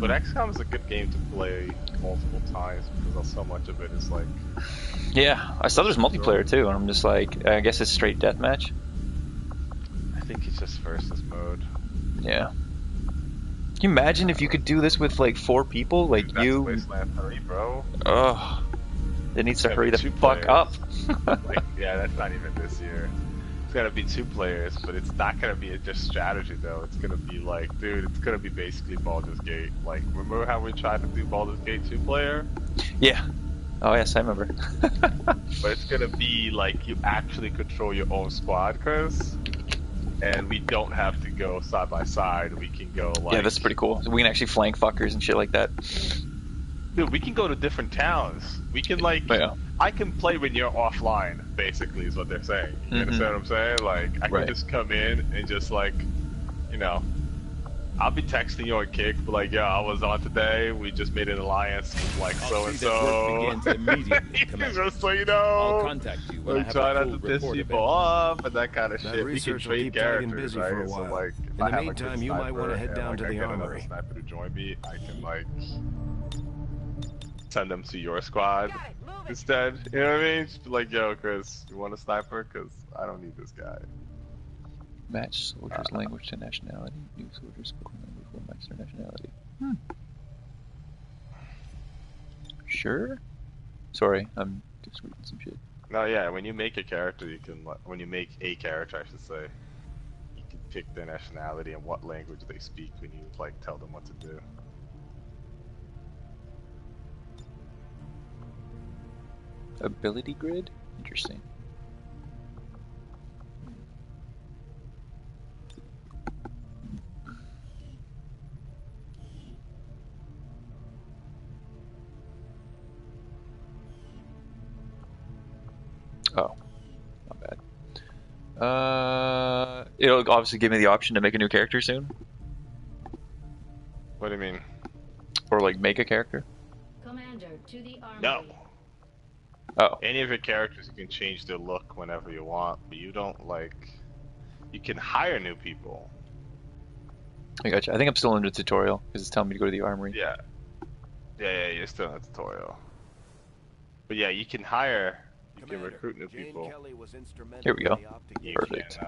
But XCOM is a good game to play multiple times because so much of it is like. Yeah, I saw there's multiplayer too, and I'm just like, I guess it's straight deathmatch. I think it's just versus mode. Yeah. Can you imagine if you could do this with like 4 people, like Dude, that's you? Wasteland 3, bro. Ugh. It needs to Gotta hurry be the 2 fuck up. Like, yeah, that's not even this year. It's gotta be 2 players, but it's not gonna be just strategy though. It's gonna be like, dude, it's gonna be basically Baldur's Gate. Like, remember how we tried to do Baldur's Gate 2-player? Yeah. Oh yes, I remember. But it's gonna be like you actually control your own squad, Chris. And we don't have to go side by side. We can go like. Yeah, that's pretty cool. We can actually flank fuckers and shit like that. Dude, we can go to different towns. We can like. Yeah. I can play when you're offline, basically, is what they're saying. You understand what I'm saying? Like, I can just come in and just like, you know, I'll be texting you on Kick, but like, yeah, I was on today. We just made an alliance with like so and so. Just so you know, I'll contact you when I have try a not full to piss report people off and that kind of shit. We can research will trade keep Dragon characters, busy right? for a So while. like, if In I the have a meantime, good you might want to head sniper down and, to like, the I get another armory. sniper to join me, I can like send them to your squad instead. You know what I mean? Just be like, yo, Chris, you want a sniper? Because I don't need this guy. Match soldiers' language to nationality. New soldiers' code language will match their nationality. Sure. Sorry, I'm just reading some shit. No, yeah. When you make a character, you can. When you make a character, I should say, you can pick their nationality and what language they speak when you like tell them what to do. Ability grid? Interesting. Oh, not bad. It'll obviously give me the option to make a new character soon. What do you mean? Or like make a character? Commander to the armory. No. Oh. Any of your characters, you can change their look whenever you want, but you don't like. You can hire new people. I gotcha. I think I'm still in the tutorial because it's telling me to go to the armory. Yeah. Yeah, you're still in the tutorial. But yeah, you can hire. You can recruit new people. Here we go. Perfect.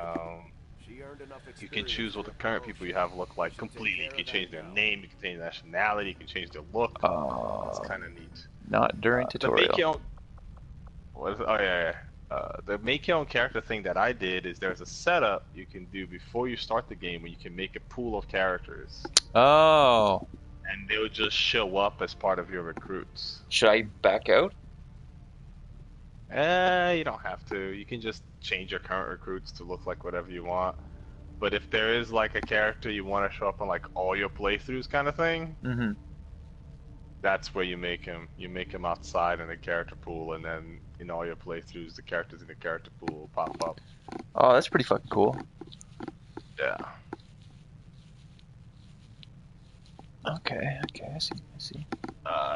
You can choose what the current people you have look like completely. You can change their name, you can change their nationality, you can change their look. It's kind of neat. Not during tutorial. The make your own character thing that I did is there's a setup you can do before you start the game where you can make a pool of characters. Oh. And they'll just show up as part of your recruits. Should I back out? You don't have to. You can just change your current recruits to look like whatever you want. But if there is like a character you want to show up on like all your playthroughs kind of thing, that's where you make him. You make him outside in the character pool, and then in all your playthroughs, the characters in the character pool will pop up. Oh, that's pretty fucking cool. Yeah. Okay, I see.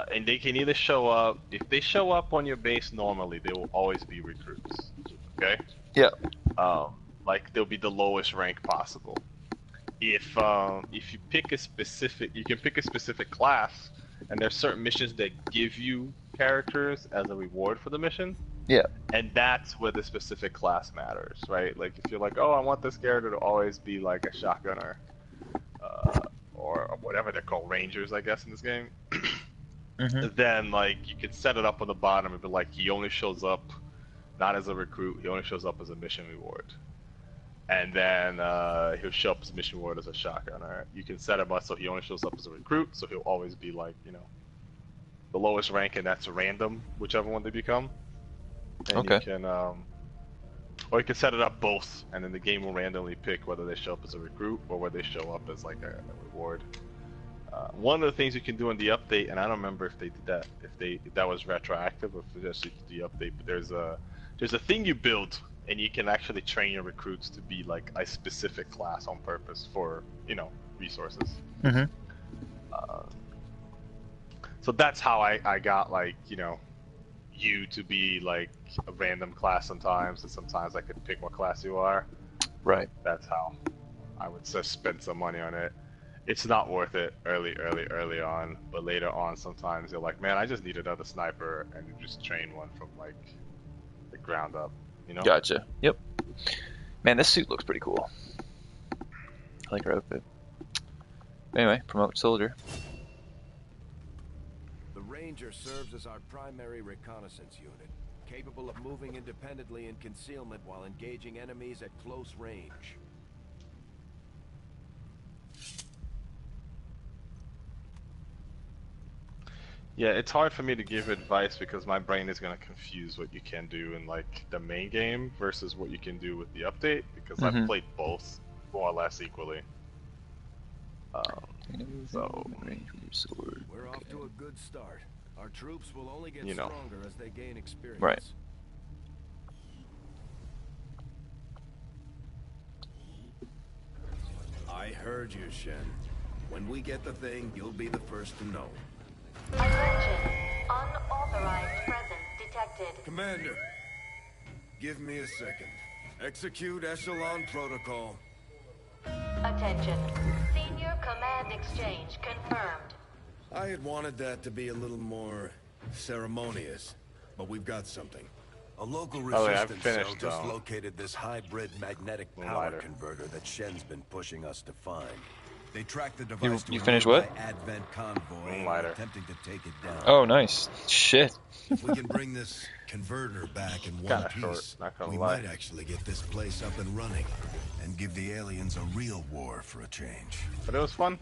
And they can either show up, if they show up on your base normally, they will always be recruits. Okay? Yeah. Like they'll be the lowest rank possible. If you pick a specific, you can pick a specific class, and there's certain missions that give you characters as a reward for the mission. Yeah. And that's where the specific class matters, right? Like if you're like, oh, I want this character to always be like a shotgunner, or whatever they're called, rangers, I guess, in this game. Then like you can set it up on the bottom and be like, he only shows up not as a recruit, he only shows up as a mission reward. And then he'll show up as a mission reward as a shotgunner. You can set him up so he only shows up as a recruit, so he'll always be like, you know, the lowest rank, and that's random, whichever one they become. And you can, or you can set it up both, and then the game will randomly pick whether they show up as a recruit or whether they show up as like a reward. One of the things you can do in the update, and I don't remember if they did that, if that was retroactive or if they just did the update, but there's a thing you build, and you can actually train your recruits to be like a specific class on purpose for, you know, resources. So that's how I got, like, you know, you to be like a random class sometimes, and sometimes I could pick what class you are. Right. That's how I would just spend some money on it. it's not worth it early on, but later on, sometimes you're like, man, I just need another sniper, and you just train one from like the ground up, you know? Gotcha. Yep. Man, this suit looks pretty cool. I like her outfit. Anyway, promote soldier. The Ranger serves as our primary reconnaissance unit, capable of moving independently in concealment while engaging enemies at close range. Yeah, it's hard for me to give advice because my brain is gonna confuse what you can do in like the main game versus what you can do with the update because I've played both more or less equally. So We're off to a good start. Our troops will only get You know. stronger as they gain experience. Right. I heard you, Shen. When we get the thing, you'll be the first to know. Attention. Unauthorized presence detected. Commander, give me a second. Execute Echelon Protocol. Attention. Senior command exchange confirmed. I had wanted that to be a little more ceremonious, but we've got something. A local Oh, yeah, I've resistance finished, cell just though. located this hybrid magnetic power Lighter. converter that Shen's been pushing us to find. They tracked the device to you a finished nearby what? Advent convoy and Lighter. are attempting to take it down. Oh, nice. Shit. If we can bring this converter back in one Kinda short, piece, not gonna we lie. might actually get this place up and running and give the aliens a real war for a change. But it was fun.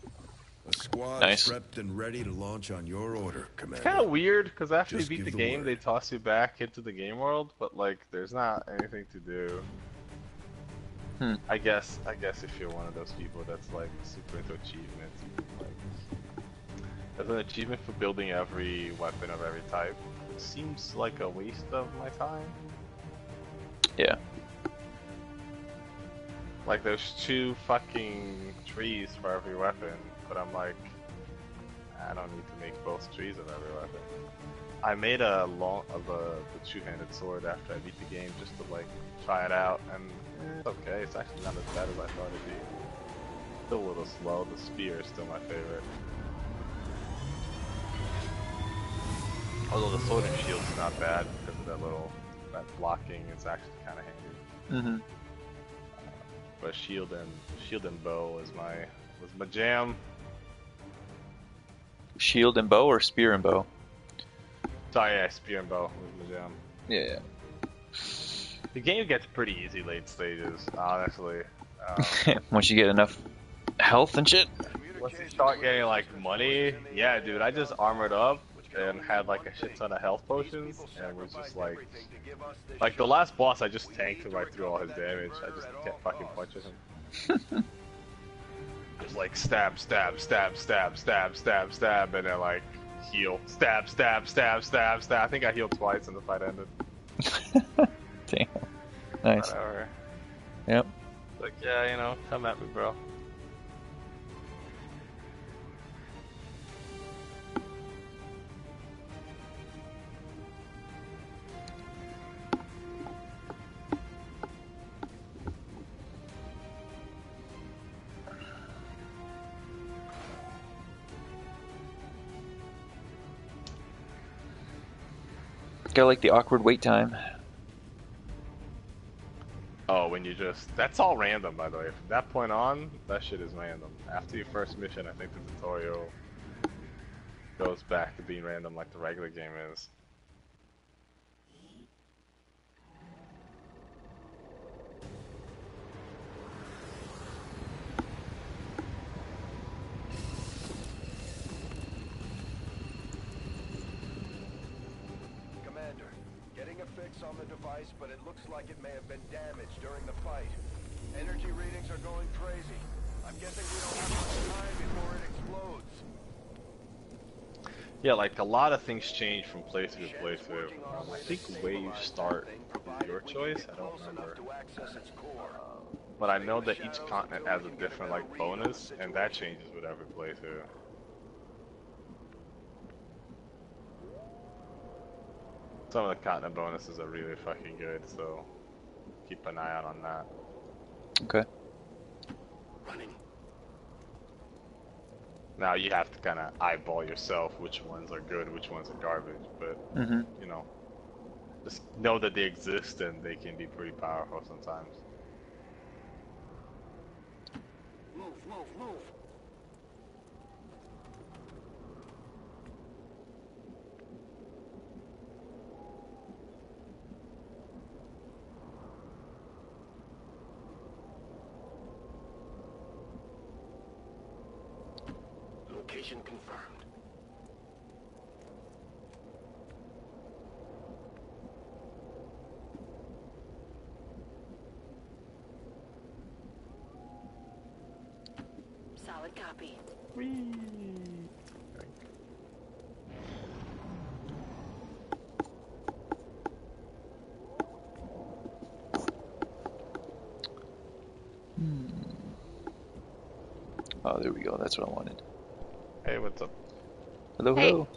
The squad Nice. is prepped and ready to launch on your order, Commander. Kind of weird because after Just you beat give the the game, word. they toss you back into the game world, but like there's not anything to do. I guess if you're one of those people that's like super into achievements, like there's an achievement for building every weapon of every type. It seems like a waste of my time. Yeah. Like there's 2 fucking trees for every weapon, but I'm like, I don't need to make both trees of every weapon. I made a the 2-handed sword after I beat the game just to like try it out, and it's okay. It's actually not as bad as I thought it'd be. Still a little slow. The spear is still my favorite. Although the sword and shield's not bad because of that blocking is actually kind of handy. But shield and bow was my jam. Shield and bow or spear and bow? Sorry, yeah, spear and bow was my jam. Yeah. The game gets pretty easy late stages, honestly. Once you get enough health and shit. Once you start getting like money, yeah, dude, I just armored up and had like a shit ton of health potions, and was just like the last boss, I just tanked right through all his damage. I just kept fucking punching him. Just like stab, stab, stab, stab, stab, stab, stab, and then like heal, stab, stab, stab, stab, stab. I think I healed twice and the fight ended. Damn. Nice. Whatever. Yep. Like, yeah, you know, come at me, bro. Got like the awkward wait time. Oh, when you that's all random, by the way. From that point on, that shit is random. After your first mission, I think the tutorial goes back to being random like the regular game is. Commander, getting a fix on the device, but it looks like it may have been damaged during the fight. Energy readings are going crazy. I'm guessing we don't have much time before it explodes. Yeah, like a lot of things change from playthrough to playthrough. I think where you start is your choice. I don't remember. But I know that each continent has a different like bonus, and that changes with every playthrough. Some of the continent bonuses are really fucking good, so keep an eye out on that. Okay. Running. Now you have to kind of eyeball yourself which ones are good, which ones are garbage. But you know, just know that they exist and they can be pretty powerful sometimes. Move, move, move. Location confirmed. Solid copy. Oh, there we go. That's what I wanted. Hey, what's up? Hello, Hey. hello.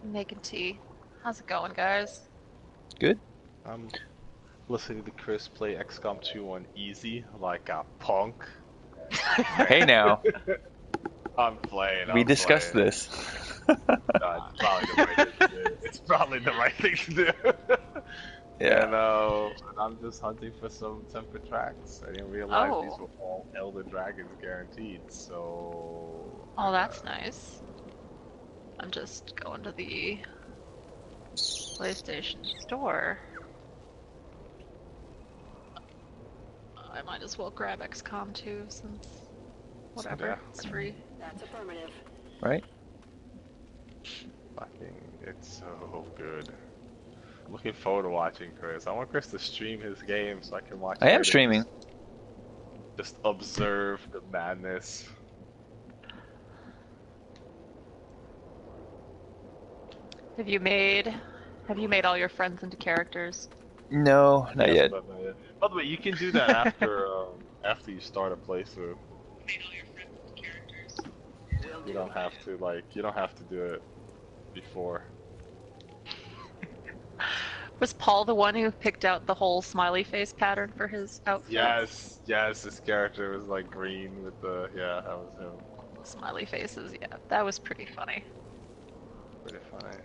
Making tea. How's it going, guys? Good. I'm listening to Chris play XCOM 2 on easy like a punk. Hey now. I'm playing. We discussed this. It's probably the right thing to do. Yeah. And I'm just hunting for some temper tracks. I didn't realize Oh. these were all Elder Dragons guaranteed, so... Oh, that's nice. I'm just going to the PlayStation Store. I might as well grab XCOM 2 since whatever, Yeah. it's free. That's affirmative. Right? Fucking, it's so good. I'm looking forward to watching Chris. I want Chris to stream his game so I can watch I am it. streaming. Just observe the madness. Have you made all your friends into characters? No, not Yes, yet. but not yet. By the way, you can do that after you start a playthrough. You don't have to do it before. Was Paul the one who picked out the whole smiley face pattern for his outfit? Yes, this character was like green with the, yeah, that was him. Smiley faces, yeah. That was pretty funny. Pretty funny.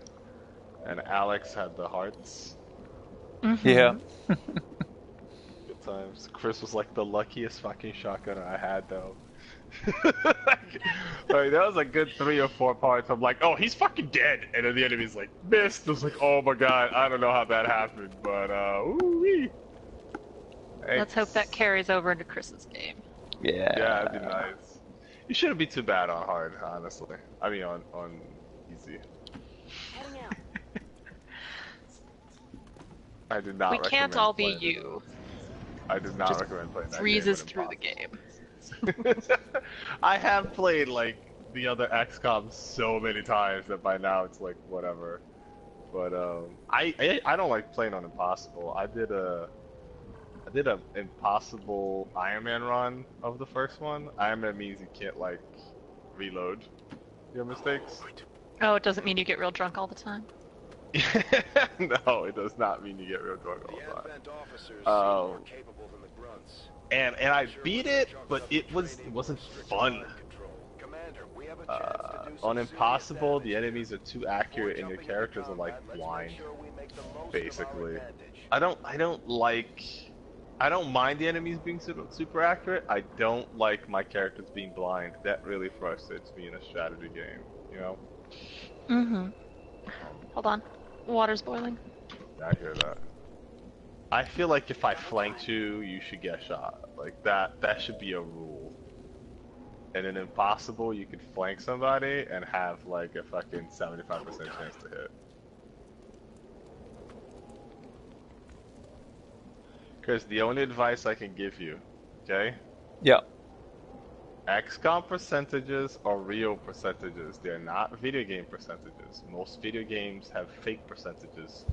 And Alex had the hearts. Yeah. Good times. Chris was like the luckiest fucking shotgunner I had though. Like, that was a good 3 or 4 parts. I'm like, oh, he's fucking dead, and then the enemy's like missed. I was like, oh my god, I don't know how that happened, but ooh-wee. Let's hope that carries over into Chris's game. Yeah. Yeah, that'd be nice. You shouldn't be too bad on hard, honestly. I mean, on easy. Heading out. I did not. We recommend can't all be playing it. you. I did not Just recommend playing that. Breezes game through the game. I have played like the other XCOM so many times that by now it's like whatever. But I don't like playing on impossible. I did a impossible Iron Man run of the first one. Iron Man means you can't like reload your mistakes. Oh, it doesn't mean you get real drunk all the time? No, it does not mean you get real drunk all The the time. Advent officers seem Oh. more capable than the grunts. And I beat it, but it wasn't fun. Commander, we have a chance to do some On serious impossible, the damage. enemies are too accurate and your Jumping into characters are combat, like let's blind, make sure we make the most of our basically. advantage. I don't mind the enemies being super accurate. I don't like my characters being blind. That really frustrates me in a strategy game, you know? Mm-hmm. Hold on. Water's boiling. I hear that. I feel like if I flanked you, you should get shot. Like that should be a rule. And in impossible, you could flank somebody and have like a fucking 75% chance to hit. Chris, the only advice I can give you, okay? Yeah. XCOM percentages are real percentages. They're not video game percentages. Most video games have fake percentages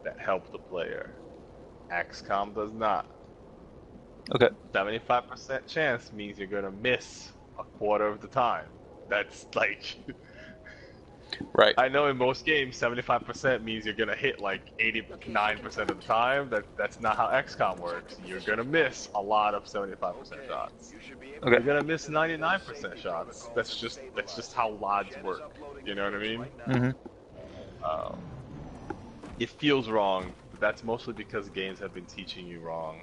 that help the player. XCOM does not. Okay. 75% chance means you're gonna miss a quarter of the time. That's like... Right. I know in most games, 75% means you're gonna hit like 89% of the time. That's not how XCOM works. You're gonna miss a lot of 75% shots. Okay. You're gonna miss 99% shots. That's just how LODs work. You know what I mean? Mm-hmm. It feels wrong, but that's mostly because games have been teaching you wrong.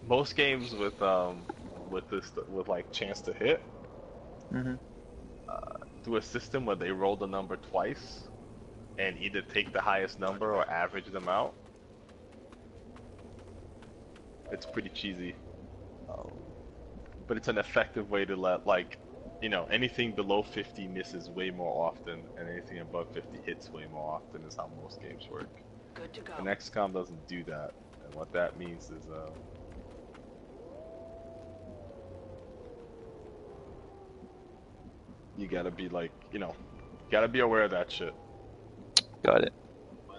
Most games with like chance to hit Mm-hmm. do a system where they roll the number twice and either take the highest number or average them out. It's pretty cheesy, but it's an effective way to let, like, you know, anything below 50 misses way more often, and anything above 50 hits way more often is how most games work. Good to go. And XCOM doesn't do that, and what that means is you gotta be like, you know, gotta be aware of that shit. Got it.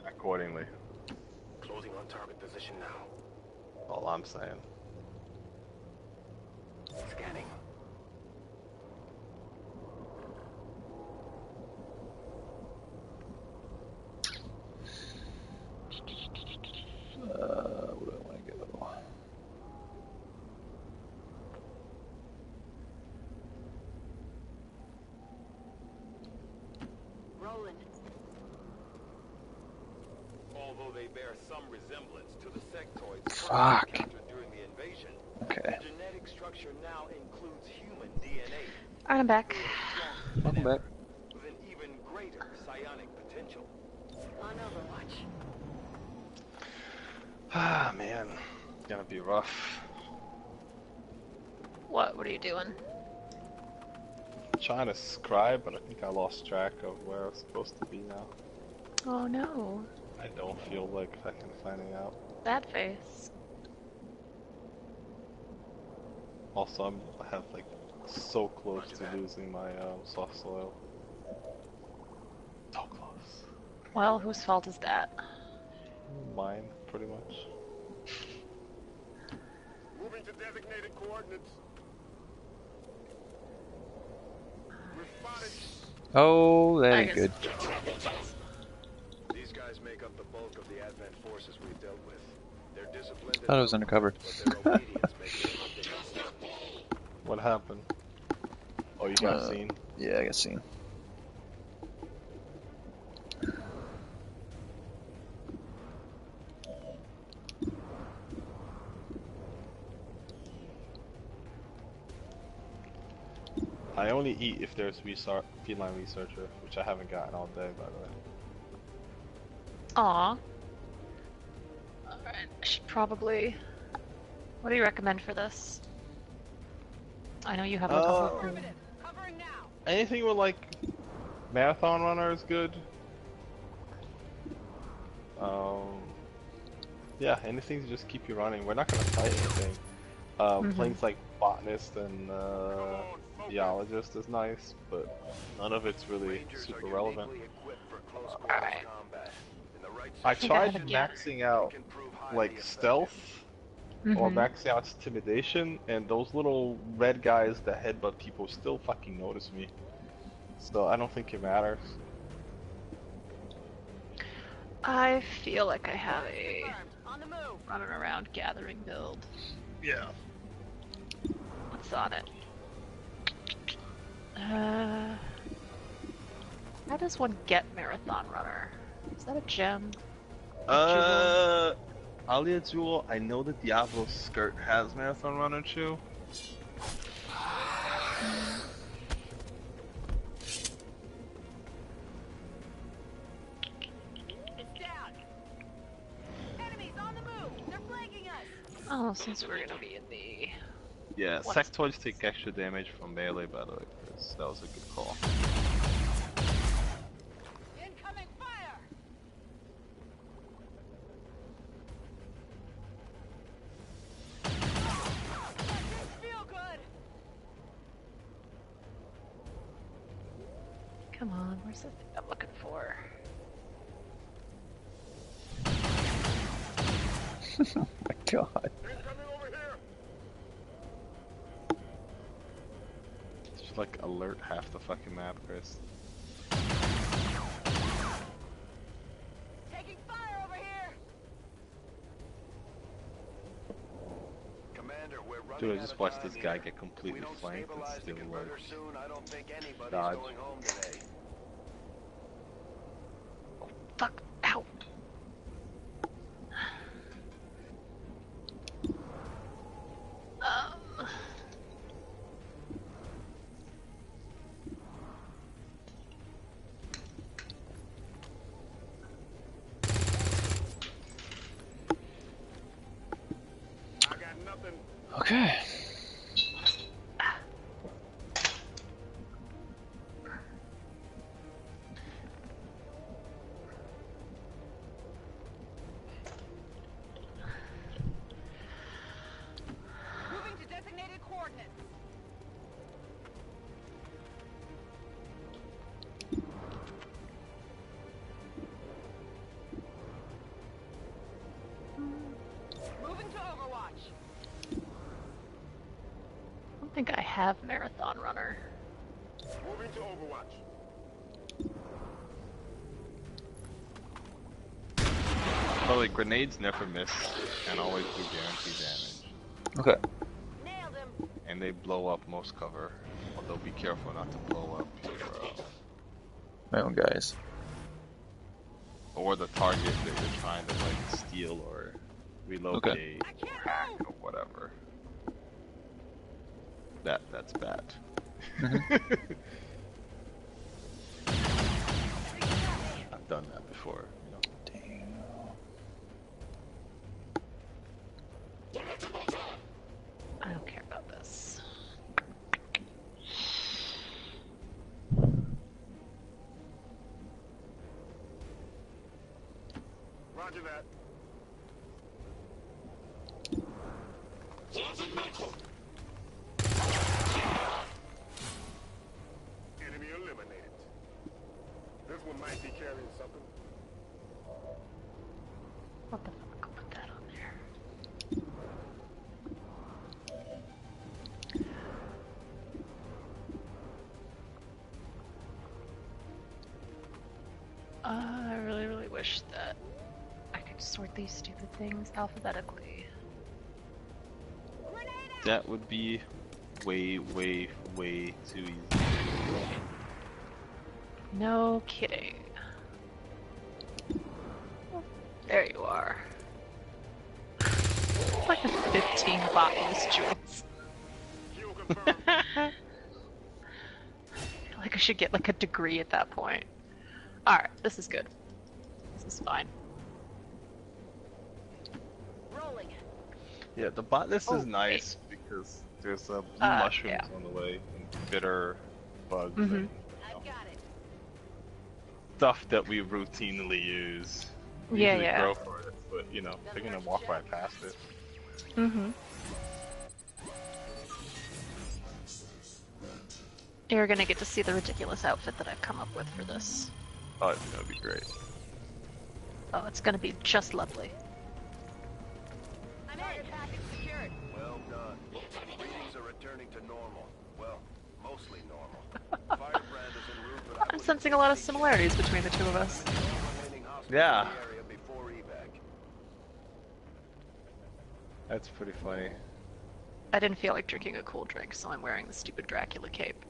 Accordingly. Closing on target position now. All I'm saying. Scanning. Where do I want to go? Rolling. Although they bear some resemblance to the sectoids Fuck. encountered during the invasion, Okay. the genetic structure now includes human DNA. I'm back. Welcome back. With an even greater psionic potential. On Overwatch. Ah, man. It's gonna be rough. What are you doing? I'm trying to scribe, but I think I lost track of where I was supposed to be now. Oh no. I don't feel like fucking finding out. That face. Also, I have like so close to losing my soft soil. So close. Well, whose fault is that? Mine, pretty much. Moving to designated coordinates. We're spotted. Oh, that I ain't guess- good. These guys make up the bulk of the Advent forces we've dealt with. They're disciplined. Thought it was undercover. But their obedience makes it a difference. What happened? Oh, you got seen? Yeah, I got seen. I only eat if there's feline researcher, which I haven't gotten all day, by the way. Aw. Alright, I should probably... What do you recommend for this? I know you have a couple of... Covering now. Anything with like marathon runner is good. Yeah, anything to just keep you running. We're not gonna fight anything. Things like botanist and geologist is nice, but none of it's really Rangers super are relevant. uniquely equipped for close quarters Alright. combat. In the right I think I tried have a guess. maxing out can prove highly like effective. stealth or maxing out intimidation, and those little red guys that headbutt people still fucking notice me. So I don't think it matters. I feel like I have a On the move. running around gathering build. Yeah. What's on it? How does one get marathon runner? Is that a gem? Alia Jewel, I know that Diablo's skirt has marathon runner too. It's down. Enemies on the move. They're flanking us. Oh, since we're gonna be in the... Yeah, What? sectoids take extra damage from melee, by the way, Chris. That was a good call. Incoming fire. Feel good. Come on, where's the thing I'm looking for? Oh my god. Incoming over here. Just like alert half the fucking map, Chris. Taking fire over here. Commander, we're running Dude, I out just of watched time this guy here. get If we completely don't flanked and stabilize the still converter like soon, I don't think anybody's dodge. going home today. Fuck. Ow. Um. I got nothing. Okay. Moving to designated coordinates. Moving to Overwatch. I don't think I have Marathon Runner. Moving to Overwatch. But like grenades never miss and always do guaranteed damage. Okay. Nailed him. And they blow up most cover. Although be careful not to blow up your My own guys. or the target that you're trying to like steal or relocate, I can't hack move. or whatever. That's bad. I've done that before, you know. I don't care about this. Roger that. Enemy eliminated. This one might be carrying something. What the fuck? I'll put that on there. I really, really wish that I could sort these stupid things alphabetically. That would be way too easy. No kidding. There you are. Like a 15 botanist jewels. Kill confirmed. I feel like I should get like a degree at that point. Alright, this is good. This is fine. Rolling it. Yeah, the botanist is Oh, nice because there's blue mushrooms yeah. on the way and bitter bugs Mhm. and I've got it. stuff that we routinely use. We Yeah, usually yeah. grow for it, but you know, they're gonna walk right past it. Mm-hmm. You're gonna get to see the ridiculous outfit that I've come up with for this. Oh, I think that'd be great. Oh, it's gonna be just lovely. I'm in. Package secured. Well done. Readings are returning to normal. Well, mostly normal. Firebrand is en route, but I I'm would sensing a lot of similarities between the two of us. remaining hostile Yeah. in the area before evac. That's pretty funny. I didn't feel like drinking a cool drink, so I'm wearing the stupid Dracula cape.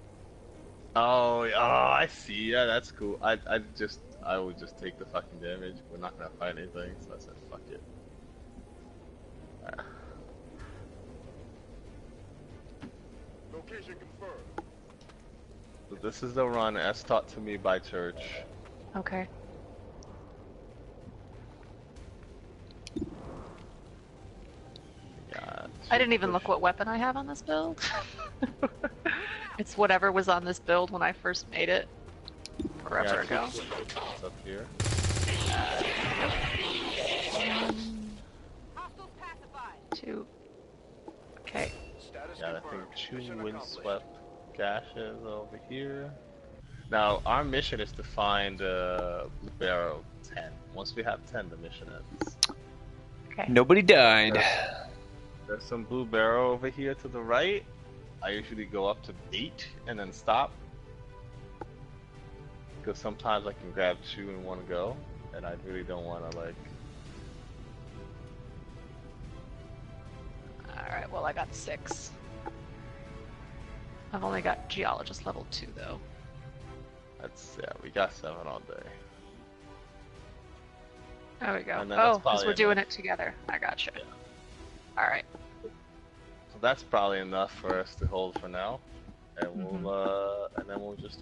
Oh, I see. Yeah, that's cool. I would just take the fucking damage. We're not gonna fight anything, so I said fuck it. Location confirmed. So this is the run as taught to me by Church. Okay. Yeah. I didn't even look what weapon I have on this build. It's whatever was on this build when I first made it. Forever ago. It's up here. Hostiles pacified. 2. Okay. Status Yeah, I confirmed. think Mission 2 accomplished. windswept gashes over here. Now, our mission is to find Blue Barrel 10. Once we have 10, the mission ends. Okay. Nobody died. There's some Blue Barrel over here to the right. I usually go up to 8 and then stop. Because sometimes I can grab 2 in one go, and I really don't want to like. Alright, well I got 6. I've only got Geologist level 2 though. That's yeah, we got 7 all day. There we go. And then Oh, that's because probably we're doing enough. it together. I gotcha. Yeah. Alright. So that's probably enough for us to hold for now, and we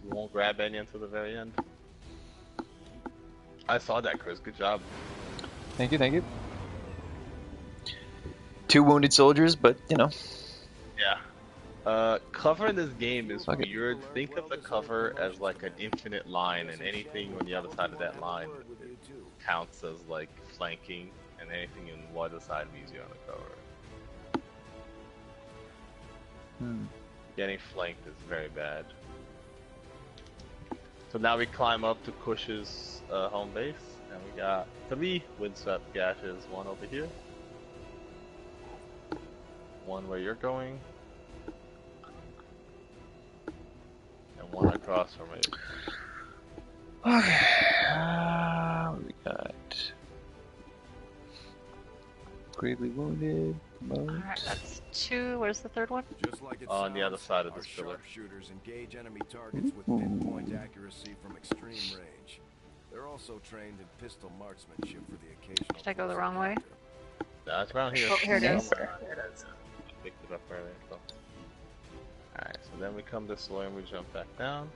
won't grab any until the very end. I saw that, Chris. Good job. Thank you, thank you. 2 wounded soldiers, but you know. Yeah. Cover in this game is Fuck it. weird. Think of the cover as like an infinite line, and anything on the other side of that line counts as like flanking, and anything on the other side means you're on the cover. Getting flanked is very bad. So now we climb up to Cush's home base, and we got 3 windswept gashes. 1 over here, 1 where you're going, and 1 across from it. Okay. What do we got? Gravely wounded. Alright, that's 2. Where's the third one? Just like it On the other sounds, side of our this pillar. sharpshooters engage enemy targets with pinpoint accuracy from extreme range. They're also trained in pistol marksmanship for the occasional. Did I go the wrong way? That's around here. Oh, here it is. Somewhere. Picked it up earlier. So. Alright, so then we come this way and we jump back down.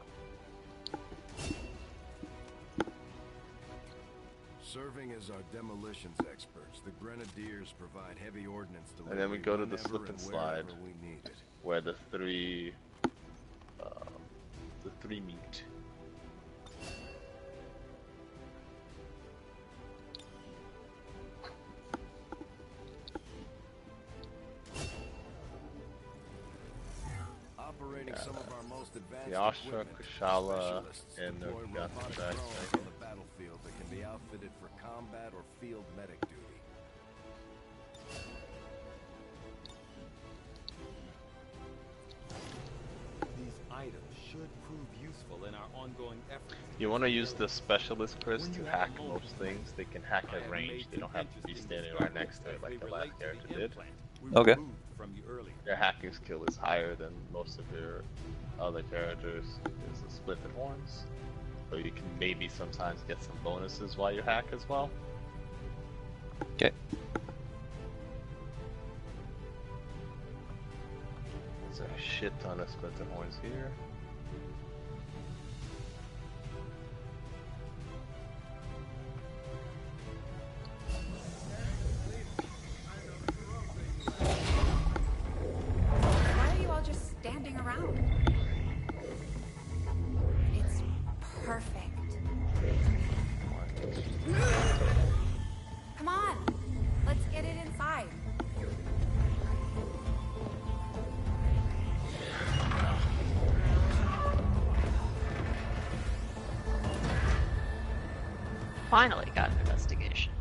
Serving as our demolitions experts, the Grenadiers provide heavy ordnance delivery. And then we go to the whenever slip and and slide, wherever we need it. where the three meet. Operating some of our most advanced The Astra, equipment, Kushala, specialists and the deploy robotic Gatsu drones on the battlefield that can be outfitted for combat or field medic duty. These items should prove useful in our ongoing efforts. You want to use the specialist, Chris, to hack most things. They can hack at range. They don't have to be standing right next to it like the last character did. Okay. From you earlier. Their hacking skill is higher than most of your other characters. There's the splintered horns, so you can maybe sometimes get some bonuses while you hack as well. Okay. There's a shit ton of splintered horns here. Why are you all just standing around? It's perfect. Come on, let's get it inside. Finally got an investigation.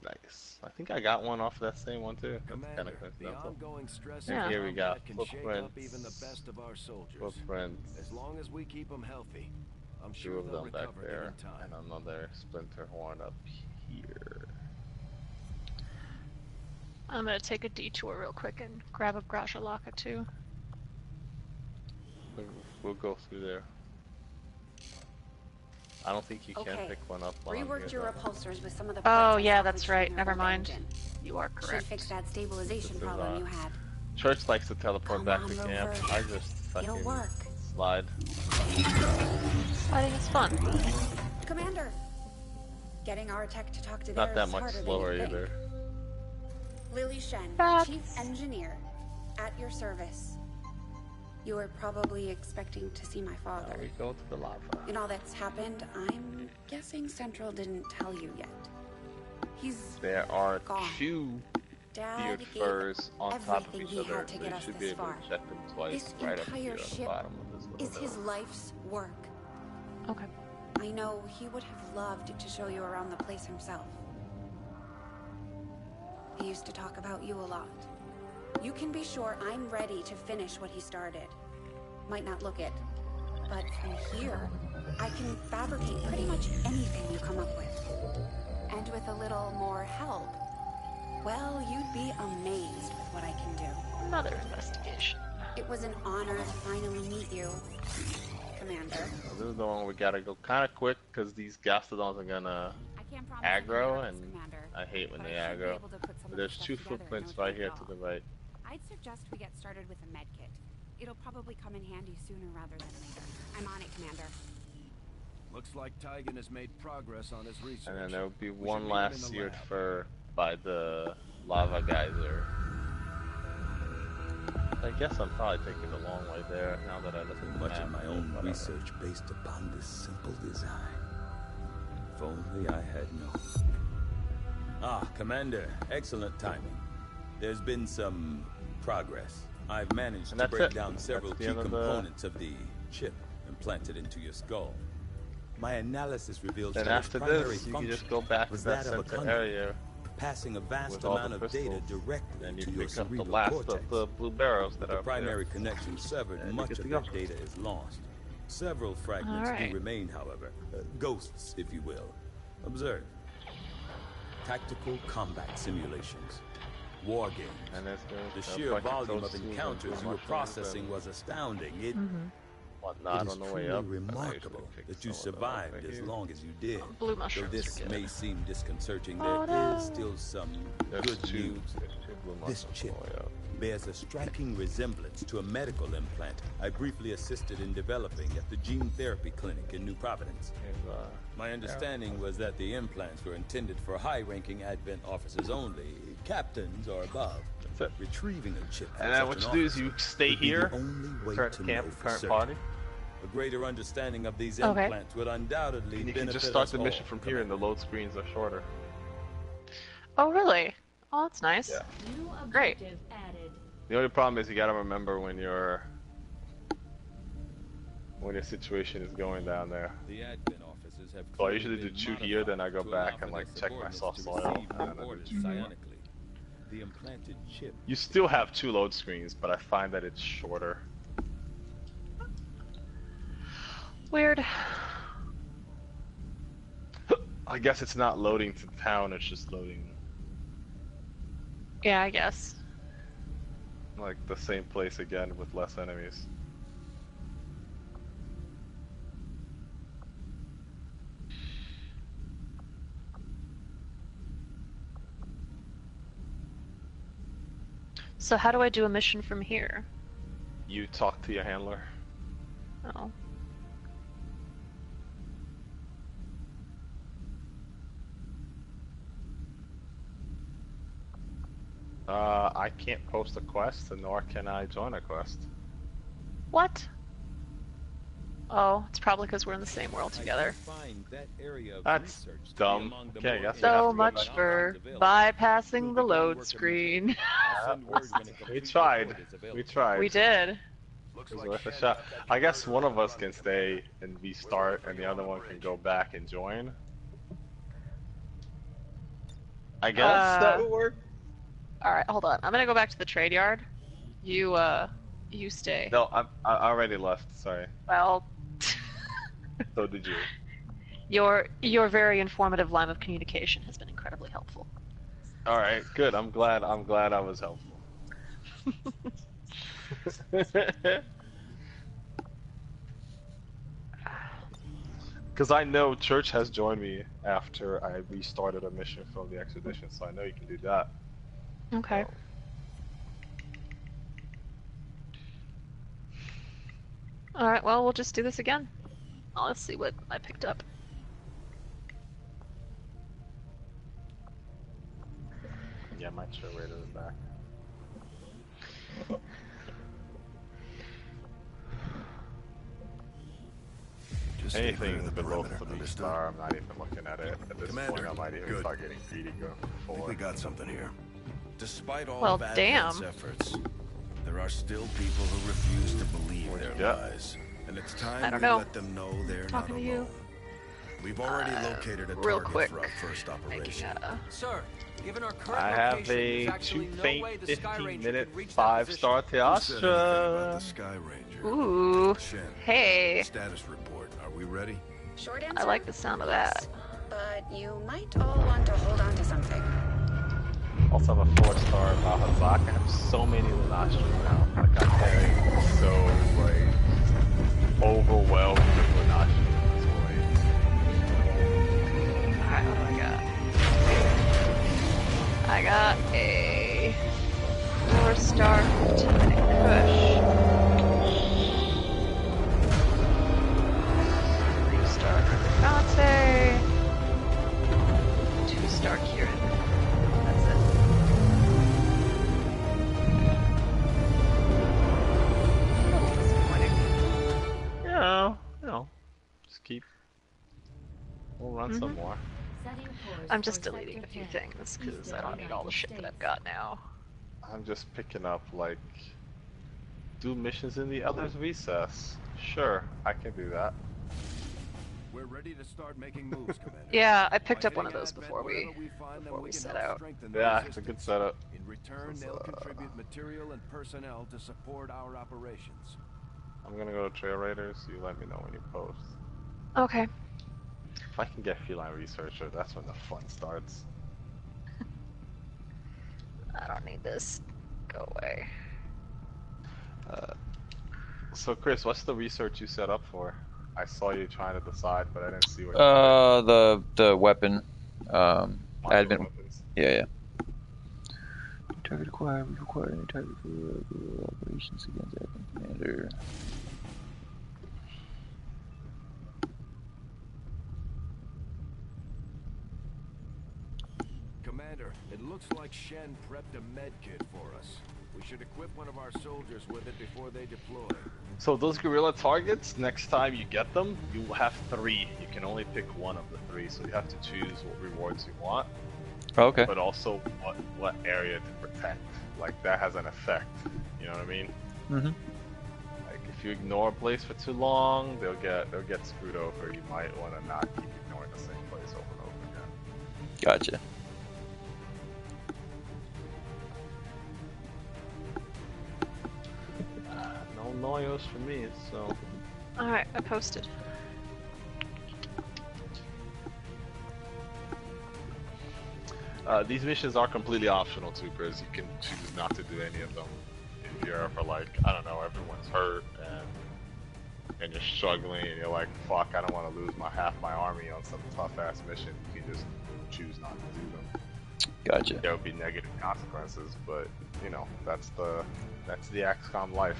Nice. I think I got one off of that same one too. That's kind Commander, of the coincidental. ongoing stress Yeah. of Here we got combat can shake footprints. up even the best of our soldiers. Footprints. As long as we keep them healthy, I'm 2 sure of they'll them back recover there, in time. and another splinter horn up here. I'm gonna take a detour real quick and grab a Grashalaka too. We'll go through there. I don't think you can Okay. pick one up while I'm Reworked here, your though. repulsors with some of the Oh parts I yeah, that's salvaged right. from your Never old mind. engine. You are Should correct. fix that stabilization This is, problem you had. Church likes to teleport Come back on, to camp. Rover. I just It'll fucking work. slide. Sliding is fun. Commander, getting our tech to talk to Not theirs that is much harder than slower you think. either. Lily Shen, That's- Chief Engineer, at your service. You were probably expecting to see my Now father. we go to the lava. In all that's happened, I'm guessing Central didn't tell you yet. He's There are gone. 2 Dad beard gave furs on top of everything each he other, had to so get you us should be this able far. to check them twice This right up entire here on the ship bottom of this little is his hill. life's work. Okay. I know he would have loved to show you around the place himself. He used to talk about you a lot. You can be sure I'm ready to finish what he started. Might not look it, but from here, I can fabricate pretty much anything you come up with. And with a little more help, well, you'd be amazed with what I can do. Another investigation. It was an honor to finally meet you, Commander. Well, this is the one we gotta go kind of quick because these Gastodons are gonna aggro, and I hate when they aggro. But there's two footprints right here to the right. I'd suggest we get started with a med kit. It'll probably come in handy sooner rather than later. I'm on it, Commander. Looks like Tygan has made progress on his research. And then there will be one last seared fur by the lava geyser. I guess I'm probably taking the long way there now that I look at the Much map. of my own research based upon this simple design. If only I had known. Ah, Commander, excellent timing. There's been some progress. I've managed to break down several key components of the chip implanted into your skull. My analysis reveals that its primary you can just go back to that center area, passing a vast amount of data directly to your pick up the cerebral last cortex. of the blue barrels that The are primary connection severed, much of that data is lost. Several fragments do remain, however. Ghosts, if you will. Observe. Tactical combat simulations. War games. And the sheer volume of encounters you were processing was astounding. It is truly remarkable that you survived as long as you did. Blue Though mushrooms this are may good. seem disconcerting, Oh, there no. is still some good news. This chip bears a striking resemblance to a medical implant I briefly assisted in developing at the gene therapy clinic in New Providence. My understanding was that the implants were intended for high-ranking Advent officers only, captains or above. That's it. Retrieving a chip from And then such what an you do is officer you stay would be here, the only way current to camp, know for current certain. party. A greater understanding of these Okay. implants would undoubtedly And you benefit can just start us the mission all, from here, and the load screens are shorter. Oh, really? Oh, that's nice. Yeah. New Great. objective added. The only problem is you gotta remember when your situation is going down there. The admin officers have So I usually do been 2 here, then I go modified back to and allow like for check their my soft subordinates soil, to receive and then I do orders 2 more. psionically. The implanted chip. You still have 2 load screens, but I find that it's shorter. Weird. I guess it's not loading to town, it's just loading Yeah, I guess. like the same place again with less enemies. So how do I do a mission from here? You talk to your handler. Oh. I can't post a quest, and nor can I join a quest. What? Oh, it's probably because we're in the same world together. That's dumb. Okay, I guess we have So to much go for bypassing the load screen. We tried. We tried. We did. It was worth a shot. I guess one of us can stay and restart, and the other one can go back and join. I guess that would work. Alright, hold on. I'm gonna go back to the trade yard. You stay. No, I already left. Sorry. Well, So did you. your very informative line of communication has been incredibly helpful. All right, good. I'm glad I was helpful. Because I know Church has joined me after I restarted a mission from the expedition, so I know you can do that. Okay. Alright, well, we'll just do this again. Let's see what I picked up. Yeah, my show rate is back. Anything below 3-star, I'm not even looking at it. At this Commander, point, I might even good. start getting greedy going for I think 4. we got something here. Despite all Well, of Advent's damn. efforts, there are still people who refuse to believe What their you got? lies. And it's time I don't we know. let them know they're Talking not to you. alone. We've already located a real target quick, for our first operation. Sir, given our current I have location, there's a actually too no faint way the Sky 15 Ranger minute could reach that position. 5-star Who said anything about the Teostra. Sky Ranger? Ooh. Shen, Hey. status report. Are we ready? Short answer. I like the sound of that. But you might all want to hold on to something. Also have a 4-star Bahazak. I have so many Lunastri now. Like I'm getting so like overwhelmed with Lunastri at this point. Alright, what do I got? I got a 4-star push. 3-star Dante. 2-star Kieran. That's it. A little disappointing. Just keep. We'll run some more. Setting course I'm just for deleting a few Sector 10, things because Eastern I don't need all the United shit that I've States. got now. I'm just picking up like do missions in the other's recess. Sure, I can do that. We're ready to start making moves, Commander. Yeah, I picked By up one of hitting those Advent before we wherever find them, before we can set help out. strengthen the Yeah, it's a good resistance. setup. In return, they'll contribute material and personnel to support our operations. I'm gonna go to Trail Raiders. You let me know when you post. Okay. If I can get Feline Researcher, that's when the fun starts. I don't need this. Go away. So Chris, what's the research you set up for? I saw you trying to decide, but I didn't see what. The weapon. Module Advent. weapons. Yeah. Target acquired. We require any target for operations against Advent Commander. Commander, it looks like Shen prepped a med kit for us. We should equip one of our soldiers with it before they deploy. So those guerrilla targets, next time you get them, you will have 3. You can only pick one of the 3, so you have to choose what rewards you want, Okay. but also what area to protect. Like that has an effect. You know what I mean? Mm-hmm. Like if you ignore a place for too long, they'll get screwed over. You might want to not keep ignoring the same place over and over again. Gotcha. No noise for me, so. Alright, I posted. These missions are completely optional too, Chris. You can choose not to do any of them. If you're ever like, I don't know, everyone's hurt and you're struggling and you're like, fuck, I don't want to lose half my army on some tough ass mission. You can just choose not to do them. Gotcha. There would be negative consequences, but you know, that's the XCOM life.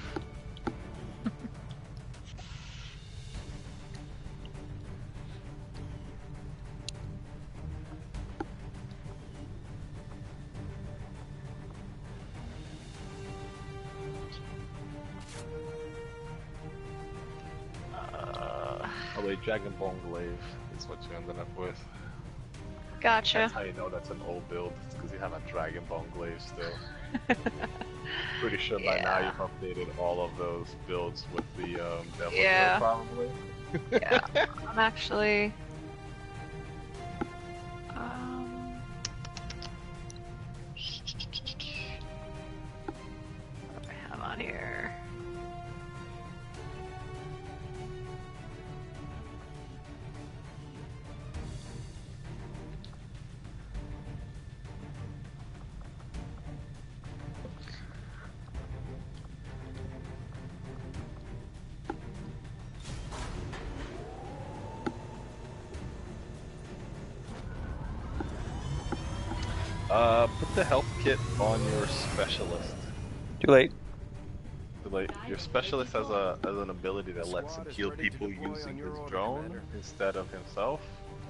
Oh wait, Dragon Bone Glaive is what you ended up with. Gotcha. That's how you know that's an old build. It's because you have a Dragon Bone Glaive still. Pretty sure by now Yeah. you've updated all of those builds with the Devil Yeah. Glaive, probably. Yeah. I'm actually. What do I have on here? Put the health kit on your specialist. Too late. Like your specialist has an ability that lets him heal people using his drone instead of himself.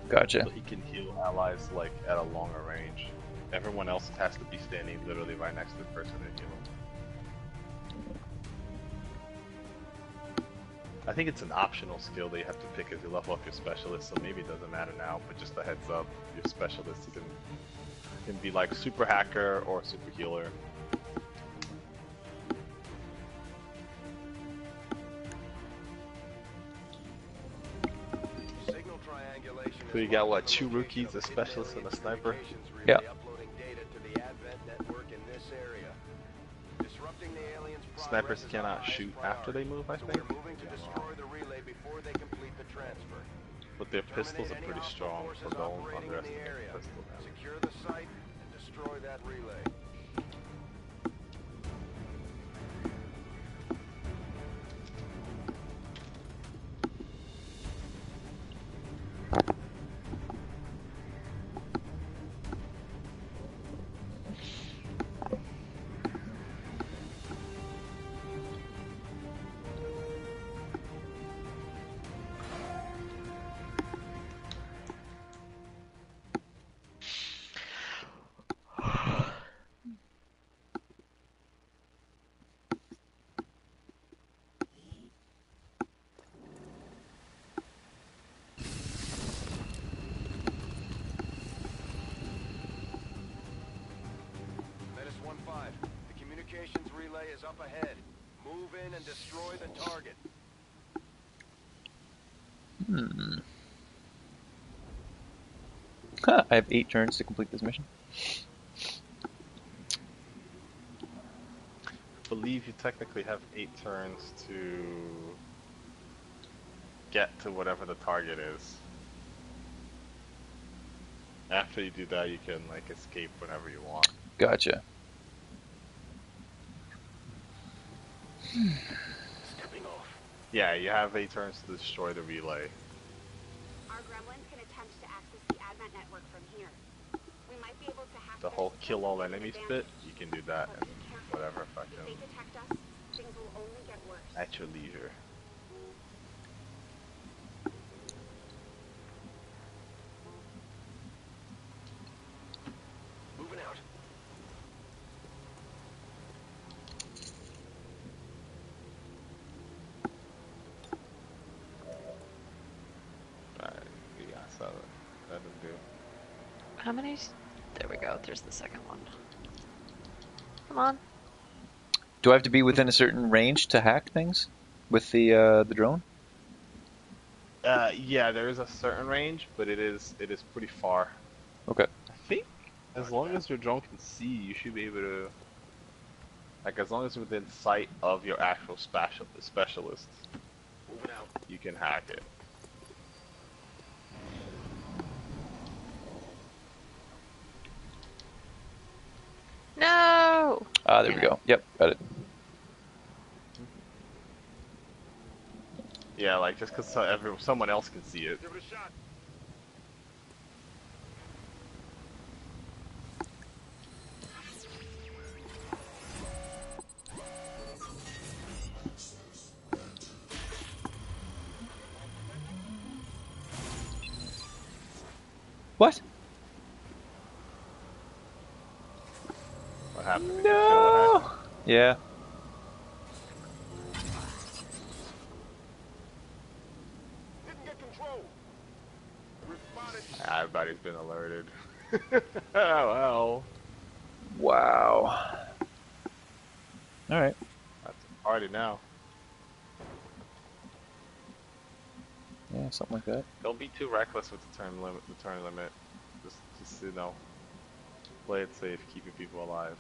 Gotcha. So he can heal allies like at a longer range. Everyone else has to be standing literally right next to the person they heal. I think it's an optional skill that you have to pick as you level up your specialist, so maybe it doesn't matter now, but just a heads up, your specialist can be like super hacker or super healer. Signal triangulation So you got what, 2 rookies, a specialist, and a sniper? Yeah. Uploading data to the Advent network in this area. Disrupting the aliens' Snipers progress is cannot our highest shoot after they priority. move, I So think. we're moving to destroy the relay before they complete the transfer. But their pistols Terminate are any pretty hostile strong, forces so don't operating in the underestimate area. the pistol damage. Secure the site and destroy that relay. Menace 1-5. The communications relay is up ahead. Move in and destroy the target. Huh, I have 8 turns to complete this mission. I believe you technically have 8 turns to get to whatever the target is. After you do that, you can like escape whenever you want. Gotcha. Stepping off. Yeah, you have 8 turns to destroy the relay. Our gremlins can attempt to access the Advent network from here. We might be able to hack The their whole kill all systems enemies and bit, advantage. you can do that But and be careful. whatever If fucking they detect us, things will only get worse. at your leisure. Moving out. Alright, yeah, so that'll do. How many? There we go. There's the second one. Come on. Do I have to be within a certain range to hack things with the drone? Yeah, there is a certain range, but it is pretty far. Okay. I think as long as your drone can see, you should be able to. Like as long as it's within sight of your actual specialist, Moving out. you can hack it. No. Ah, there we go. Yep, got it. Yeah, like just because someone else can see it. Give it a shot. What? What happened? Did you No. feel what happened? Yeah. Didn't get control. We're spotted. Everybody's been alerted. Oh well. Wow. All right. That's a party now. Yeah, something like that. Don't be too reckless with the turn limit. Just you know, play it safe, keeping people alive.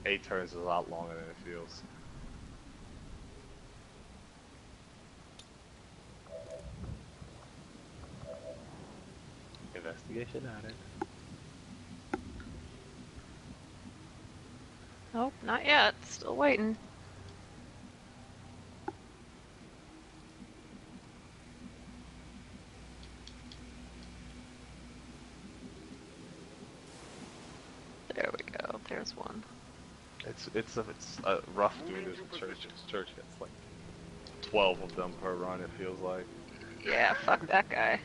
8 turns is a lot longer than it feels. Investigation added. Nope, not yet. Still waiting. There we go. There's one. It's rough doing this in church. Church gets like 12 of them per run. It feels like. Yeah, fuck that guy.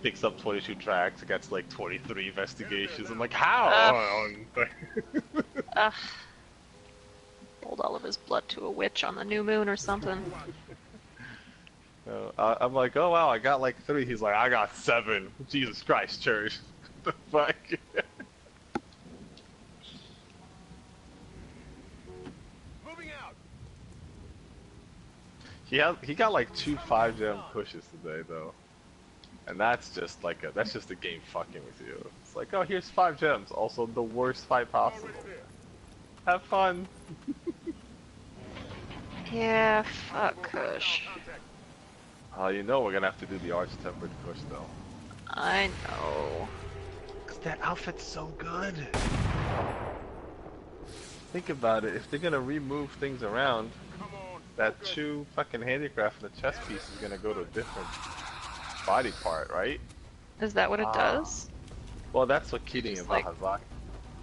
Picks up 22 tracks. It gets like 23 investigations. I'm like, how? Ugh. Hold all of his blood to a witch on the new moon or something. I'm like, oh wow, I got like 3. He's like, I got 7. Jesus Christ, church. What the fuck? Moving out. He got like 2 5-gem pushes today though. And that's just like that's just a game fucking with you. It's like, oh, here's 5 gems, also the worst fight possible. Have fun. Yeah, fuck Kush. Oh, you know we're gonna have to do the arch-tempered push though. I know. Cause that outfit's so good. Think about it, if they're gonna remove things around, that Chu fucking handicraft and the chest piece is gonna go to a different body part, right? Is that what it does? Well, that's what Kidding Just about like- Hazaki.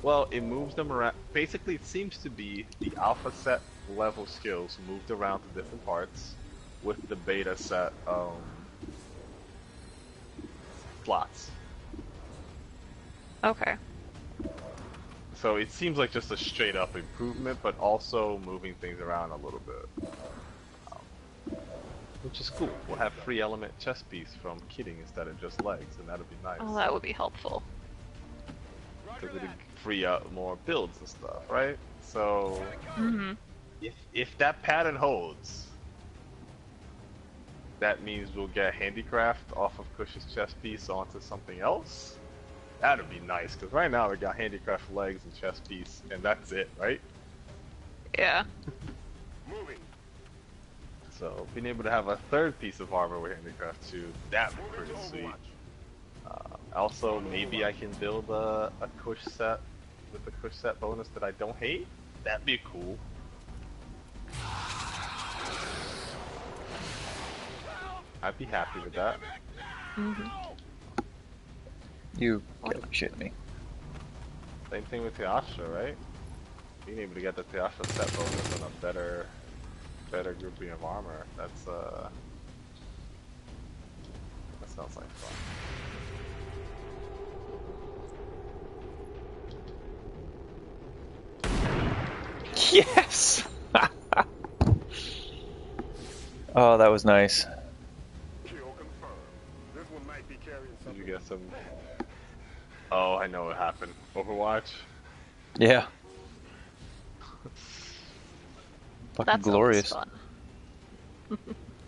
Well, it moves them around. Basically, it seems to be the alpha set level skills moved around to different parts with the beta set slots. Okay. So it seems like just a straight up improvement, but also moving things around a little bit. Which is cool. We'll have free element chest piece from Kidding instead of just legs, and that'll be nice. Oh, that would be helpful. Because it'd free up more builds and stuff, right? So, if that pattern holds, that means we'll get handicraft off of Kush's chest piece onto something else. That'd be nice, because right now we got handicraft legs and chest piece, and that's it, right? Yeah. So, being able to have a third piece of armor with handicraft too, that'd be pretty sweet. Also, maybe I can build a Kush set with the Kush set bonus that I don't hate. That'd be cool. I'd be happy with that. You gotta be shitting me. Same thing with Teastra, right? Being able to get the Teastra set bonus on a better grouping of armor. That sounds like fun. Yes! Oh, that was nice. Did you get some... Oh, I know what happened. Overwatch? Yeah. Fucking That's glorious. Fun.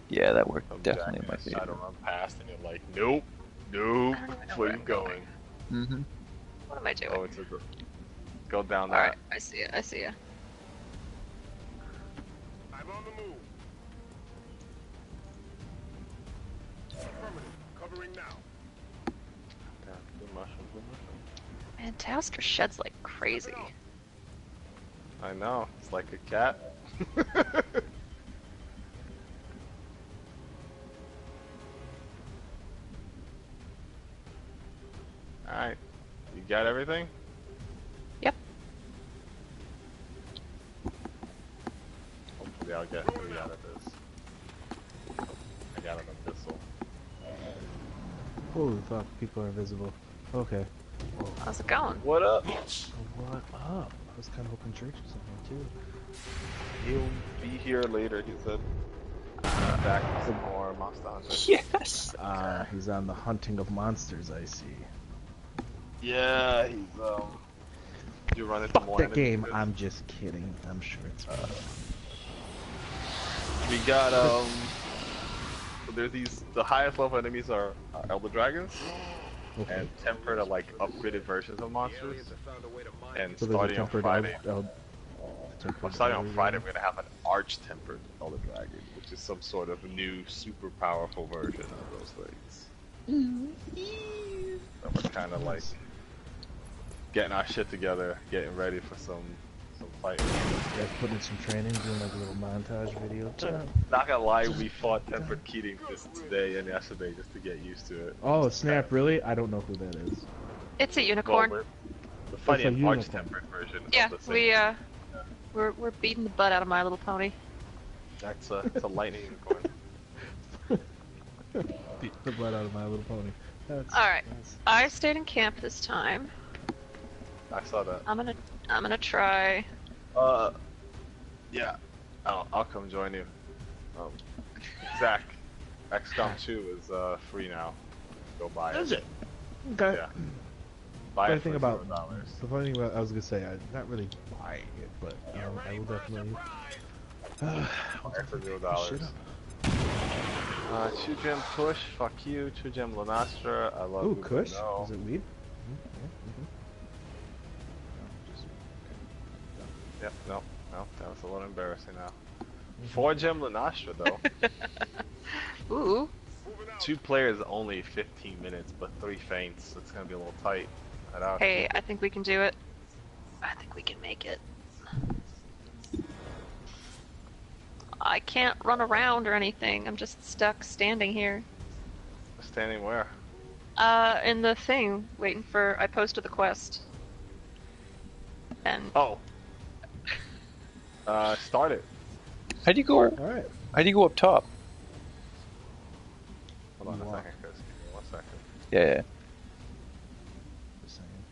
Yeah, that worked Some definitely in my jackass try to favor. run past and you're like, nope, nope, where you going? What am I doing? Oh, go down that. Alright, I see it, I see it. I'm on the move. Affirmative. Covering now. Yeah, good mushroom, good mushroom. Man, Teastra sheds like crazy. I know, it's like a cat. Alright, you got everything? Yep. Hopefully I'll get 3 out of this. I got an abyssal. Holy fuck, people are invisible. Okay. How's it going? What up? What up? I was kind of hoping church was in there too. He'll be here later, he said. Back with some more Monster Hunter. Yes! He's on the hunting of monsters, I see. Yeah, he's, you run into more That game, enemies. I'm just kidding. I'm sure it's fun. We got, so there's the highest level enemies are Elder Dragons. Okay. And tempered are like upgraded versions of monsters. And So there's a starting on tempered Friday, tempered starting on Elder Friday, Dragon. we're gonna have an arch-tempered Elder Dragon, which is some sort of new, super powerful version of those things. So we're kind of like getting our shit together, getting ready for some fighting. Yeah, putting in some training, doing like a little montage video. Not gonna lie, we fought tempered Keating this today and yesterday just to get used to it. Oh snap! Really? I don't know who that is. It's a unicorn. Well, we're fighting It's a an unicorn. arch-tempered version. Yeah, of the same we thing. we're beating the butt out of My Little Pony. It's a lightning unicorn. Beat the blood out of My Little Pony. That's, Alright. that's- I stayed in camp this time. I saw that. I'm gonna try. Yeah, I'll come join you. Zach, XCOM 2 is free now. Go buy it. Is it? Okay. Yeah. Buy Funny it thing for about $0. the funny thing about I was gonna say I'm not really buying it, but I will definitely. Buy it for $0. Shut up. Chujim Kush, fuck you. Chujim Lanastra, I love Ooh, you. but Kush? No. Is it weed? Yep, no, that was a little embarrassing now. 4 gem Lanastra though. Ooh. 2 players only 15 minutes, but 3 feints. It's gonna be a little tight. Hey, I think we can do it. I think we can make it. I can't run around or anything. I'm just stuck standing here. Standing where? In the thing, waiting for. I posted the quest. And. Oh. Start it. How do you go? Alright. How do you go up top? Hold on a second, Chris. Give me 1 second. Yeah. Just saying.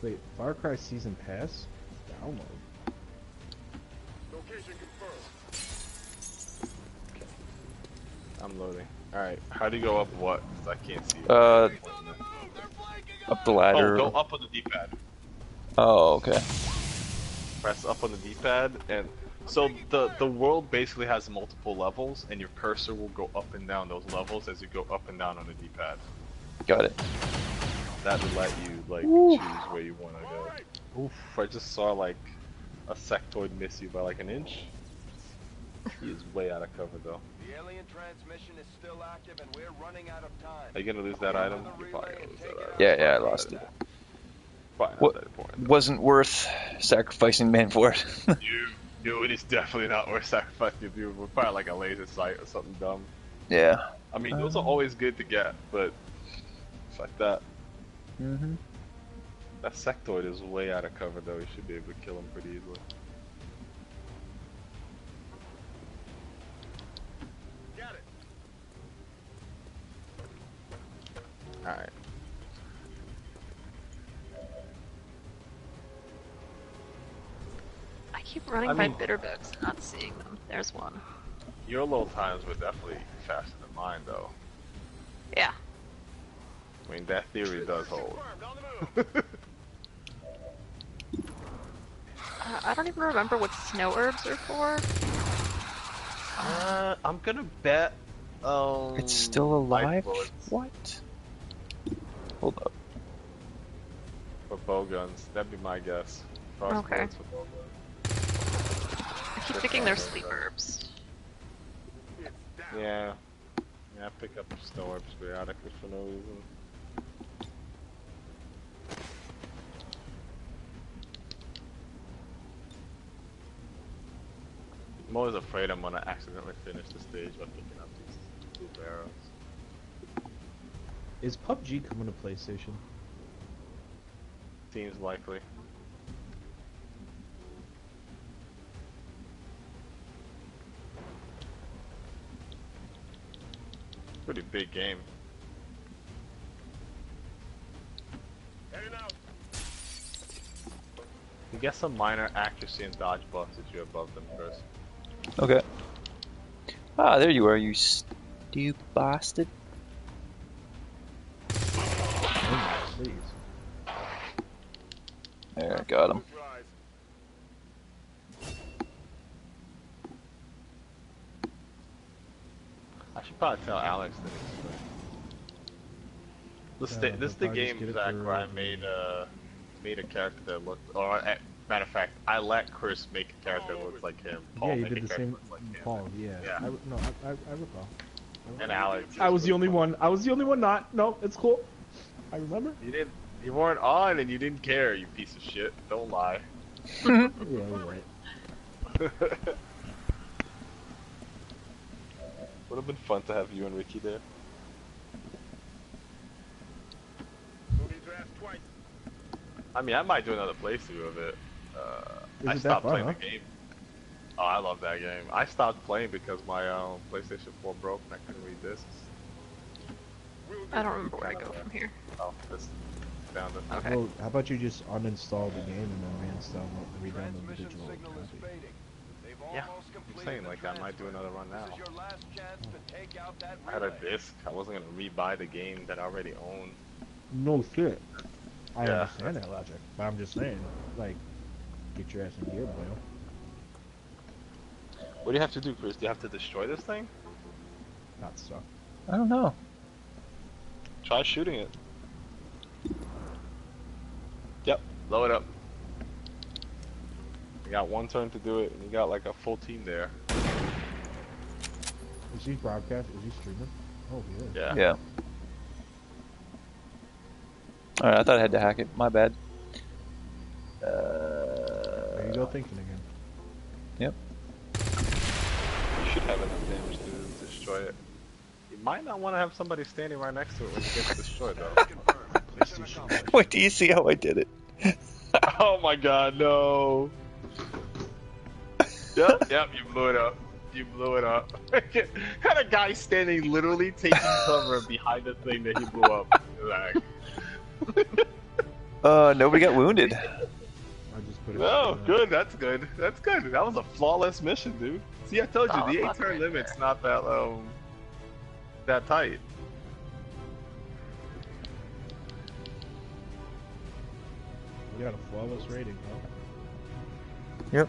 Wait, Far Cry Season Pass? Download. Location confirmed. I'm loading. Alright, how do you go up what? 'Cause I can't see it. Up the ladder. Oh, go up on the D-pad. Oh, okay. Press up on the D-pad, and so the world basically has multiple levels, and your cursor will go up and down those levels as you go up and down on the D-pad. Got it. That would let you like choose where you want to go. Oof! I just saw like a sectoid miss you by like an inch. He is way out of cover though. The alien transmission is still active and we're running out of time. Are you gonna lose that item? You're probably gonna lose that item. Yeah, I lost it. Probably not that important. Wasn't worth sacrificing man for it. It is definitely not worth sacrificing. Dude, we're probably like a laser sight or something dumb. Yeah. I mean, those are always good to get, but it's like that. That sectoid is way out of cover though. You should be able to kill him pretty easily. Got it. Alright. I keep running by bitterbooks and not seeing them. There's one. Your load times were definitely faster than mine though. Yeah. I mean, that theory does hold. I don't even remember what snow herbs are for. I'm gonna bet. It's still alive? bullets. What? Hold up. For bow guns, that'd be my guess. Frost Okay. bullets for bow guns. I keep thinking they're sleep herbs. Yeah. Yeah, I pick up snow orbs periodically for no reason. I'm always afraid I'm gonna accidentally finish the stage by picking up these blue barrels. Is PUBG coming to PlayStation? Seems likely. Pretty big game. Heading out. You get some minor accuracy and dodge buffs if you're above them, Chris. Okay. Ah, there you are, you stupid bastard. Please. There, got him. I should probably tell Alex that this is the game, Zach, where I made a character that looked, or matter of fact, I let Chris make a character that looks like him. Paul Yeah, you made did a the character same. that looks like him. Paul, yeah. Yeah. I recall. And Alex. I was the only one. I was the only one not. No, it's cool. I remember. You weren't on, and you didn't care. You piece of shit. Don't lie. Yeah, you're right. Would have been fun to have you and Ricky there. I mean, I might do another playthrough of it. Is I it that stopped fun, playing huh? the game. Oh, I love that game. I stopped playing because my PlayStation 4 broke and I couldn't read discs. I don't remember where I go from here. Oh, this found it. Okay. Well, how about you just uninstall the game and then reinstall the redownload the digital copy? Yeah, I'm saying like I might do another run now. I had a disc. I wasn't gonna rebuy the game that I already owned. No shit. I Yeah. understand that logic, but I'm just saying, like, get your ass in gear, boy. What do you have to do, Chris? Do you have to destroy this thing? Not stuff. I don't know. Try shooting it. Yep, blow it up. You got one turn to do it, and you got like a full team there. Is he broadcast? Is he streaming? Oh, yeah. Yeah. Alright, I thought I had to hack it. My bad. There you go thinking again. Yep. You should have enough damage to destroy it. You might not want to have somebody standing right next to it when it gets destroyed, though. Wait, do you see how I did it? Oh my god, no. Yep, you blew it up. You blew it up. Had a guy standing literally taking cover behind the thing that he blew up. Like... Nobody got wounded. I just put it good, that's good. That's good. That was a flawless mission, dude. See, I told you, the 8-turn limit's not that, that tight. We got a flawless rating, huh? Yep.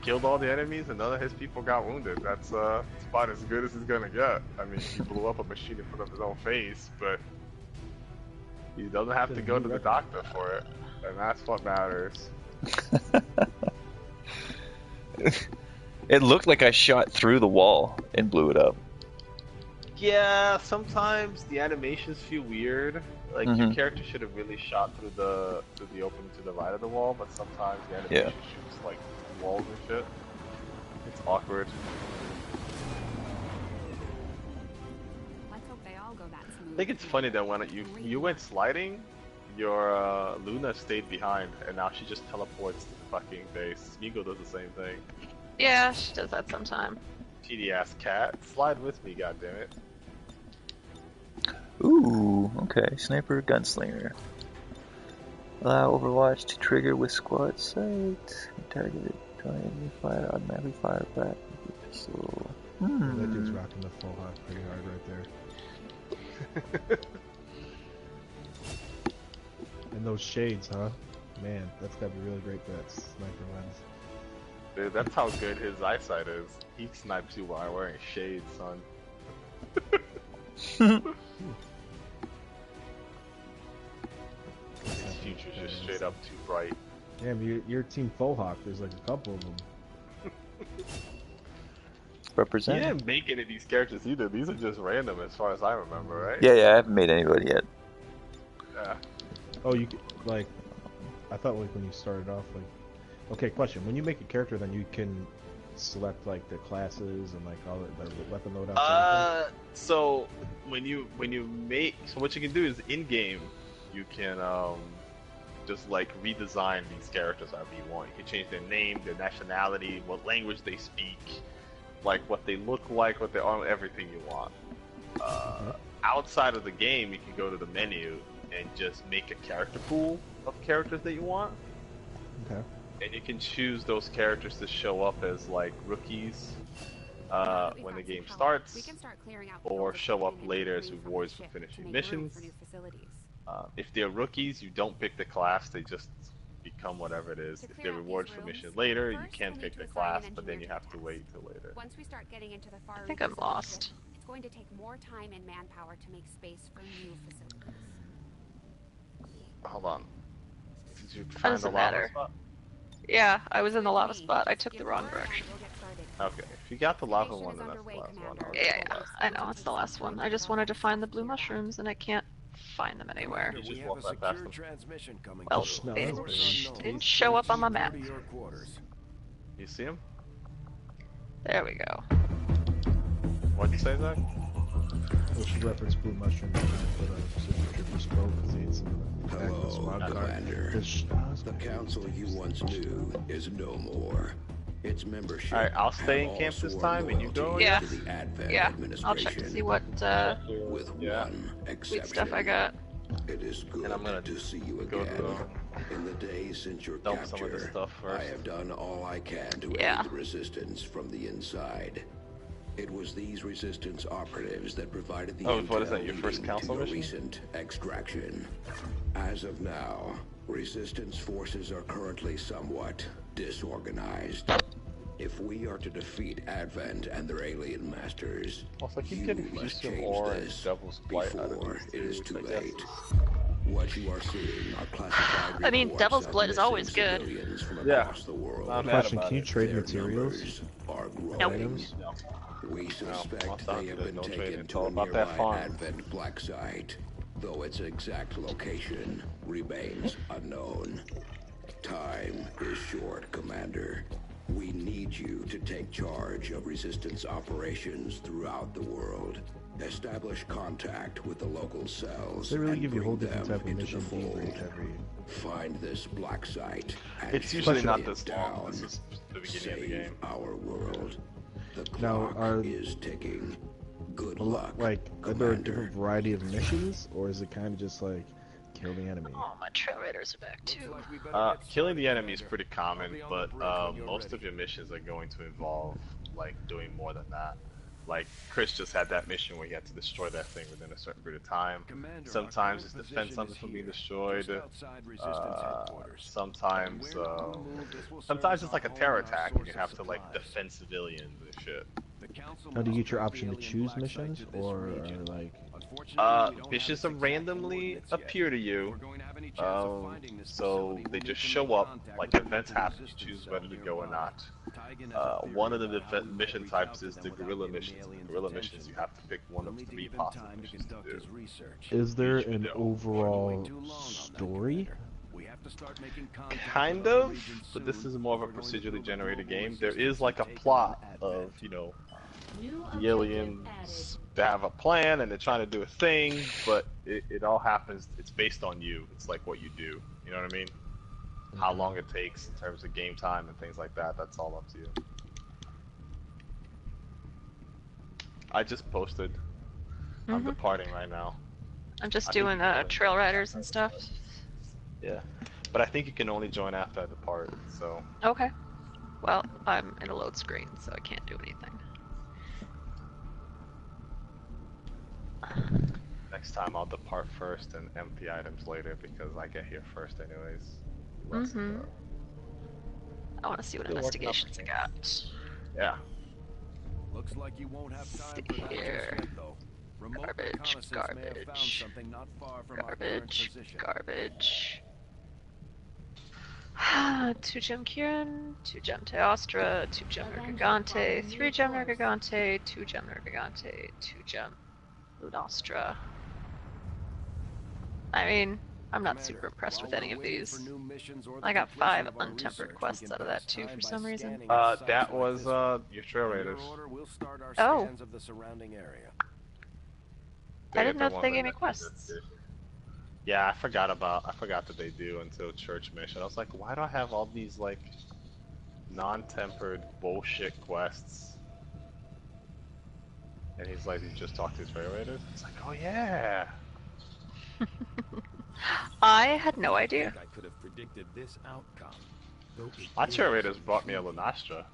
Killed all the enemies and none of his people got wounded. That's about as good as he's gonna get. I mean, he blew up a machine in front of his own face, but he doesn't have to go to the doctor for it, and that's what matters. It looked like I shot through the wall and blew it up. Yeah, sometimes the animations feel weird. Like your character should have really shot through the opening to the right of the wall, but sometimes the animation shoots like walls and shit. It's awkward. Let's hope they all go that smooth. I think it's funny that when you went sliding, your Luna stayed behind, and now she just teleports to the fucking base. Migo does the same thing. Yeah, she does that sometime. TD ass cat, slide with me, goddammit. Ooh, okay. Sniper Gunslinger. Allow Overwatch to trigger with squad sight. Targeted enemy fire, automatically fire back. Pistol. That dude's rocking the full hot pretty hard right there. And those shades, huh? Man, that's gotta be really great for that sniper lens. Dude, that's how good his eyesight is. He snipes you while wearing shades, son. His future's just straight up too bright. Damn, your team Fohawk, there's like a couple of them. Represent. He didn't make any of these characters either. These are just random as far as I remember, right? Yeah, I haven't made anybody yet. Yeah. Oh, you like, I thought like when you started off, like, okay, question: when you make a character, then you can select like the classes and like all the weapon loadouts. So when you make, so what you can do is in game, you can just like redesign these characters however you want. You can change their name, their nationality, what language they speak, like what they look like, what they are, everything you want. Outside of the game, you can go to the menu and just make a character pool of characters that you want. Okay. And you can choose those characters to show up as like rookies when the game starts, or show up later as rewards for finishing missions. If they're rookies, you don't pick the class, they just become whatever it is. If they're rewards for missions later, you can pick the class, but then you have to wait till later. Once we start getting into the far I think I'm lost. It's going to take more time and manpower to make space for new facilities. Hold on. Did you That find the doesn't lava matter. spot? Yeah, I was in the lava spot. I took the wrong direction. Okay, if you got the lava one, then that's the last one. Yeah, I know, it's the last one. I just wanted to find the blue mushrooms, and I can't find them anywhere. You We just have walk a right past secure them. transmission coming Well, through. they Source unknown. didn't show up on my map. To your quarters. You see him? There we go. What'd you say, Zach? We should reference blue mushroom for the signature bespoke because he ate some of the Hello, squad car. Commander. The council you once knew is no more. Its membership. Alright, I'll stay in camp this time and you go. Yeah. To the Advent Yeah, administration. I'll check to see what With one exception. sweet stuff I got. It is good And I'm gonna to see you go again. to In the days since your dump some of capture, this stuff first. I have done all I can to Yeah. aid the resistance from the inside. It was these resistance operatives that provided the Oh, what is that, intel your first leading council to your mission? recent extraction. As of now, resistance forces are currently somewhat disorganized. If we are to defeat Advent and their alien masters, Also, I keep you getting must Fusion change Ore and this Devil's Blight out of before these it is two, too which I guess late. What you are seeing are classified I mean, reports Devil's of Blood is always missing good. civilians from Yeah. across the world. I'm mad Question, about can you it. trade Their materials? numbers are growing. Nope. Items? We suspect I'll they have there's been no taken trading. It's to all a about that nearby farm. Advent black site, though its exact location remains unknown. Time is short, Commander. We need you to take charge of Resistance operations throughout the world. Establish contact with the local cells. They really and give you a whole bring different them type of into mission the fold. debrief every... Find this black site. And It's usually shut not it this long. down. This is the beginning of the Save game. our world. The Now, clock is ticking. Good luck, Like, are there a Commander. different variety of missions, or is it kind of just like kill the enemy? Oh, my trail raiders are back too. Killing the enemy is pretty common, but most of your missions are going to involve like doing more than that. Like Chris just had that mission where he had to destroy that thing within a certain period of time. Sometimes it's defend something from being destroyed. Sometimes it's like a terror attack and you have to like defend civilians and shit. Now, do you get your option to choose missions, or like... Missions will randomly appear to you, so they just show up, like events happen, you choose whether to go or not. One of the mission types is the guerrilla missions. In guerrilla missions, you have to pick one of 3 possible missions to do. Is there an overall story? Kind of, but this is more of a procedurally generated game. There is like a plot of, you know, the aliens, they have a plan and they're trying to do a thing, but it all happens, it's based on you. It's like what you do, you know what I mean? How long it takes in terms of game time and things like that, that's all up to you. I just posted. I'm departing right now. I'm just doing trail riders and stuff. Yeah, but I think you can only join after I depart, so... Okay. Well, I'm in a load screen, so I can't do anything. Next time I'll depart first and empty items later because I get here first anyways. I want to see what investigations I got. Yeah. Looks like you won't have time See for that here. just yet, though. Remote Garbage, reconnaissance may have found garbage, something not far from our current garbage, position. garbage. 2 gem Kieran, 2 gem Teostra, 2 gem Nergigante, 3 gem Nergigante, 2 gem Nergigante, 2 gem Lunostra. I mean, I'm not super impressed with any of these. I got 5 untempered quests out of that too for some reason. That was your trail raiders. Oh. Of the surrounding area. I didn't know if they gave me quests. Yeah, I forgot that they do until church mission. I was like, why do I have all these like non-tempered bullshit quests? And he's like, you just talked to his trail raiders? It's like, oh yeah. I had no idea. I could have predicted this outcome. My trail raiders brought me a Lunastra.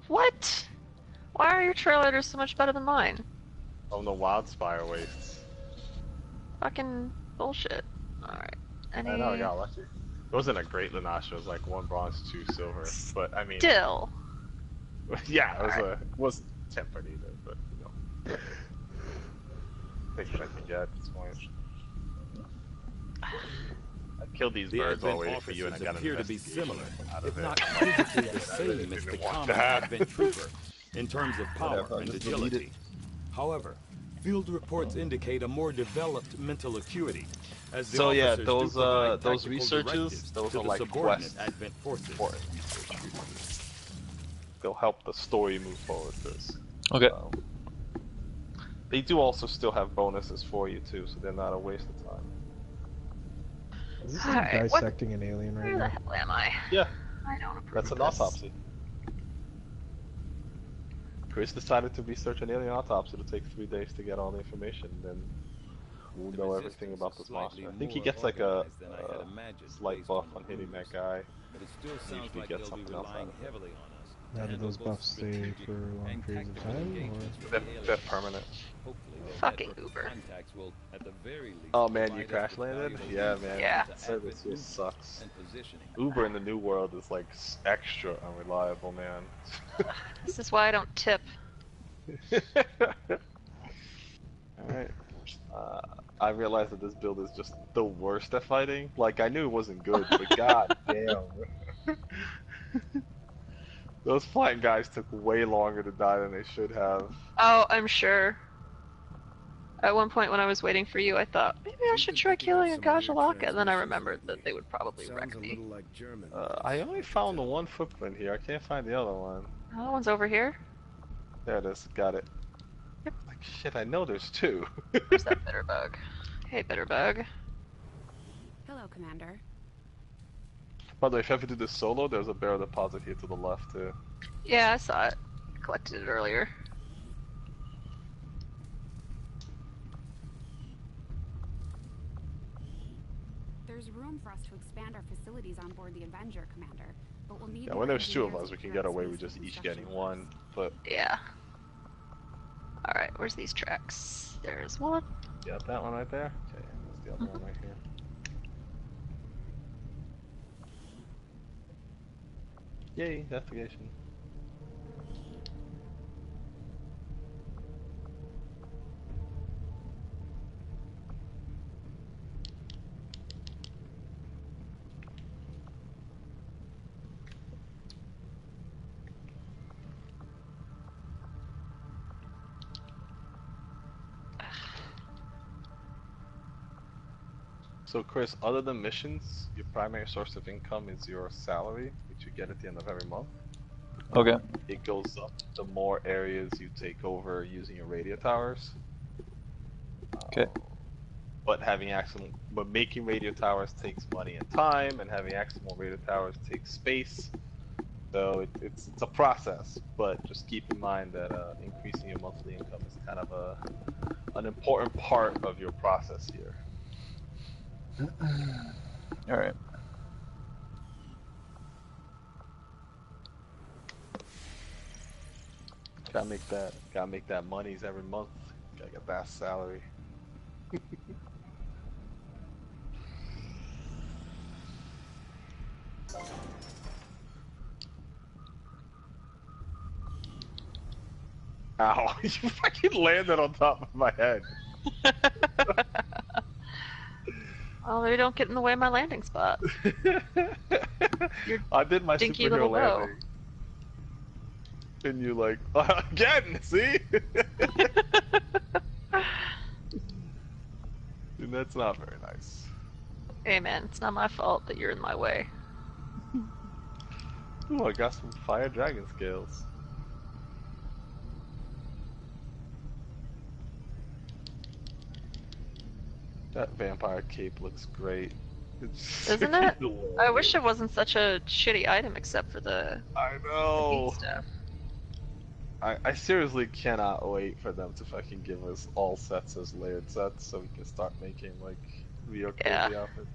What? Why are your trail raiders so much better than mine? From the Wildspire Wastes. Fucking bullshit. Alright. Any... I know, I got lucky. It wasn't a great Lunastra, it was like 1 bronze, 2 silver. But I mean... Still. Yeah, it wasn't tempered either, but you know. Take what I can get at this point. I killed these birds all waiting for you and I got an appear to be similar, if it. not physically the same as the common Advent Trooper, in terms of power and agility. However, field reports indicate a more developed mental acuity. As the So yeah, officers do provide those tactical researches, directives those to are the like subordinate quests. Advent forces. Important research. They'll help the story move forward. Okay. They do also still have bonuses for you too, so they're not a waste of time. Is this Alright, dissecting an alien right Where the now? hell am I? Yeah, I don't approve that's of an this. autopsy. Chris decided to research an alien autopsy to take 3 days to get all the information, then we'll know everything about this monster. I think he gets like a slight buff on hitting that guy. But it still sounds Usually like get they'll be something else out relying of it. heavily on us. Now do those buffs stay for long periods of time, or? They're permanent. Fucking Uber. Oh man, you crash landed? Yeah, man. Yeah. Service here sucks. Uber in the new world is like extra unreliable, man. This is why I don't tip. Alright. I realized that this build is just the worst at fighting. Like, I knew it wasn't good, but god damn. Those flying guys took way longer to die than they should have. Oh, I'm sure. At one point when I was waiting for you, I thought, maybe I should try killing a Gajalaka, and then I remembered that they would probably wreck me. I only found the one footprint here. I can't find the other one. Oh, that one's over here. There it is. Got it. Yep. Like, shit, I know there's two. Where's that Bitterbug? Hey, Bitterbug. Hello, Commander. By the way, if you ever do this solo, there's a barrel deposit here to the left, too. Yeah, I saw it. Collected it earlier. There's room for us to expand our facilities on board the Avenger, Commander, but we'll need. Yeah, when there's two of us, we can get away with just each getting one, but... Yeah. Alright, where's these tracks? There's one. Yeah, that one right there? Okay, there's the other one right here. Yay, investigation. So Chris, other than missions, your primary source of income is your salary, which you get at the end of every month. Okay. It goes up the more areas you take over using your radio towers. Okay. But making radio towers takes money and time, and having access to more radio towers takes space. So it's a process, but just keep in mind that increasing your monthly income is kind of an important part of your process here. All right. Gotta make that monies every month. Gotta get that salary. Ow, you fucking landed on top of my head. Oh, they don't get in the way of my landing spot. I did my dinky superhero little bow. landing. And you like, again, see? Dude, that's not very nice. Hey man, it's not my fault that you're in my way. Ooh, I got some fire dragon scales. That vampire cape looks great. Isn't it? I wish it wasn't such a shitty item except for the I know. the stuff. I seriously cannot wait for them to fucking give us all sets as layered sets so we can start making like real crazy outfits.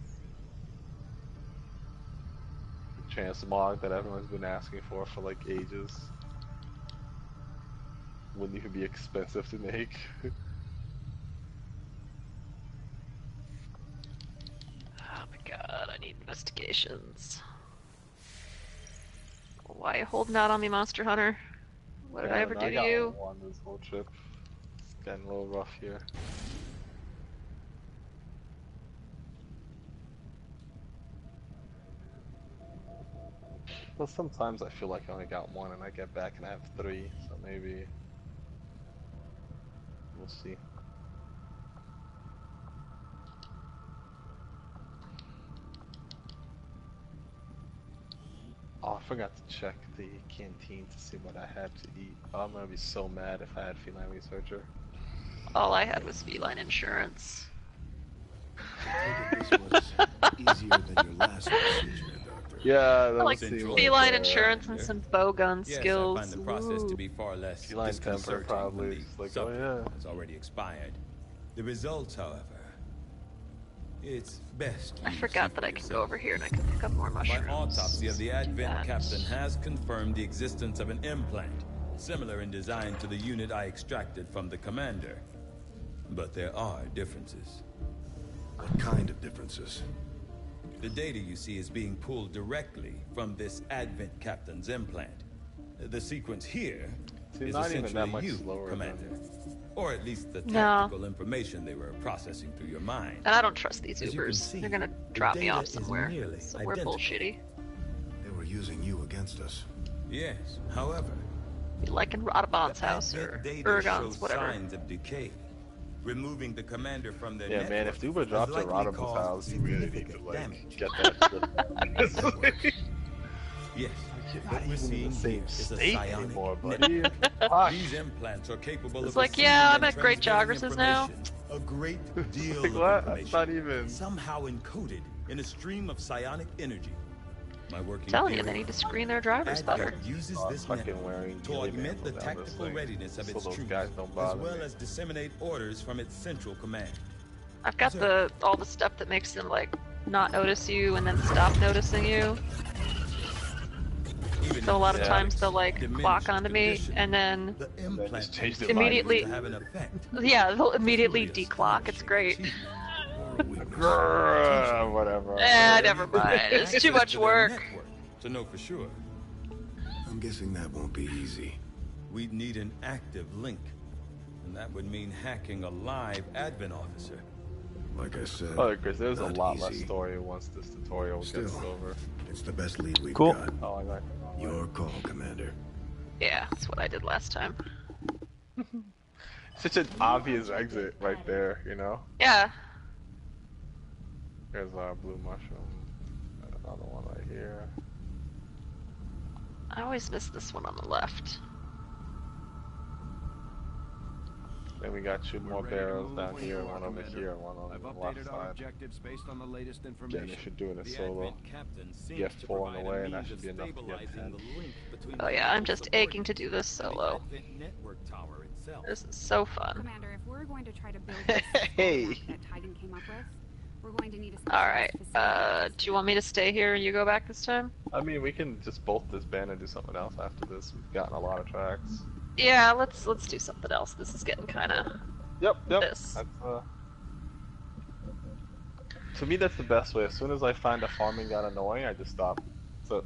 The transmog that everyone's been asking for like ages. Wouldn't even be expensive to make. Oh my god, I need investigations. Why are you holding out on me, Monster Hunter? What did I ever do to you? On this whole trip. It's getting a little rough here. Well, sometimes I feel like I only got one and I get back and I have 3, so maybe we'll see. Oh, I forgot to check the canteen to see what I had to eat. Oh, I'm gonna be so mad if I had feline researcher. All I had was feline insurance. This was easier than your last procedure, Doctor. Yeah, that Like feline insurance and some bowgun skills. I find the process to be far less feline temper disconcerting probably. when It's the like, subject oh yeah. has already expired. The results, however, It's best. I forgot that I can go over here and I can pick up more mushrooms. My autopsy of the Do Advent that. captain has confirmed the existence of an implant, similar in design to the unit I extracted from the commander. But there are differences. What kind of differences? The data you see is being pulled directly from this Advent captain's implant. The sequence here is not even that essentially much you, slower Commander. Or at least the No. tactical information they were processing through your mind. And I don't trust these As you can Ubers. see, They're gonna the drop me data off is somewhere. nearly Somewhere identical. bullshitty. They were using you against us. Yes, however, Like in Radabon's the house Advent or data Urgon's, shows whatever. signs of decay. Removing the commander from their Yeah, network man, if the Uber has dropped at likely Rodham's caused house, you really need to, significant like, damage. get that shit. Yes, Not what we're even seeing in the same here is a state psionic anymore, network. buddy. These implants are capable It's of like, receiving yeah, and I'm at Great transmitting Joggers now. information. A great deal Like of what? That's information, not even. somehow encoded in a stream of psionic energy. My working Telling you, theory, they need to screen their drivers better. Advent uses this Fucking network wearing to ghillie augment the bands down this tactical thing, readiness of so its those troops, guys don't as bother well me. as disseminate orders from its central command. I've got all the stuff that makes them like not notice you and then stop noticing you. Even So a lot of Yeah. times they'll like diminished clock onto me condition, and then the implant change their Immediately- to have an effect. yeah, they'll immediately declock. It's great. Grrr, whatever. Never mind. It's too much work. To know for sure, I'm guessing that won't be easy. we'd need an active link, and that would mean hacking a live Advent officer. Like I said, Oh, Chris, there's a not lot less easy. story once this tutorial gets Still. over. It's the best lead we've Cool. got. Oh, I got Your call, Commander. Yeah, that's what I did last time. such an obvious exit right there, you know? Yeah. There's our blue mushroom. And another one right here. I always miss this one on the left. Then we got two more We're ready to barrels move down when here, you are, one over Commander. here, and one on I've the left updated our side. objectives based on the latest Again, information. they should do it The solo. Advent captain seems Get to 4 on provide the a way, and that means should of be enough to get stabilizing 10. the link between Oh the yeah, I'm central just support aching to do this and the solo. Advent network tower itself. This is so fun. Commander, if we're going to try to build this Hey. map that Titan came up with, we're going to need a Alright, specialized facility. do you want me to stay here and you go back this time? I mean, we can just bolt this band and do something else after this. We've gotten a lot of tracks. Yeah, let's do something else. This is getting kinda... Yep. This. That's, to me, that's the best way. As soon as I find a farming got annoying, I just stop. So,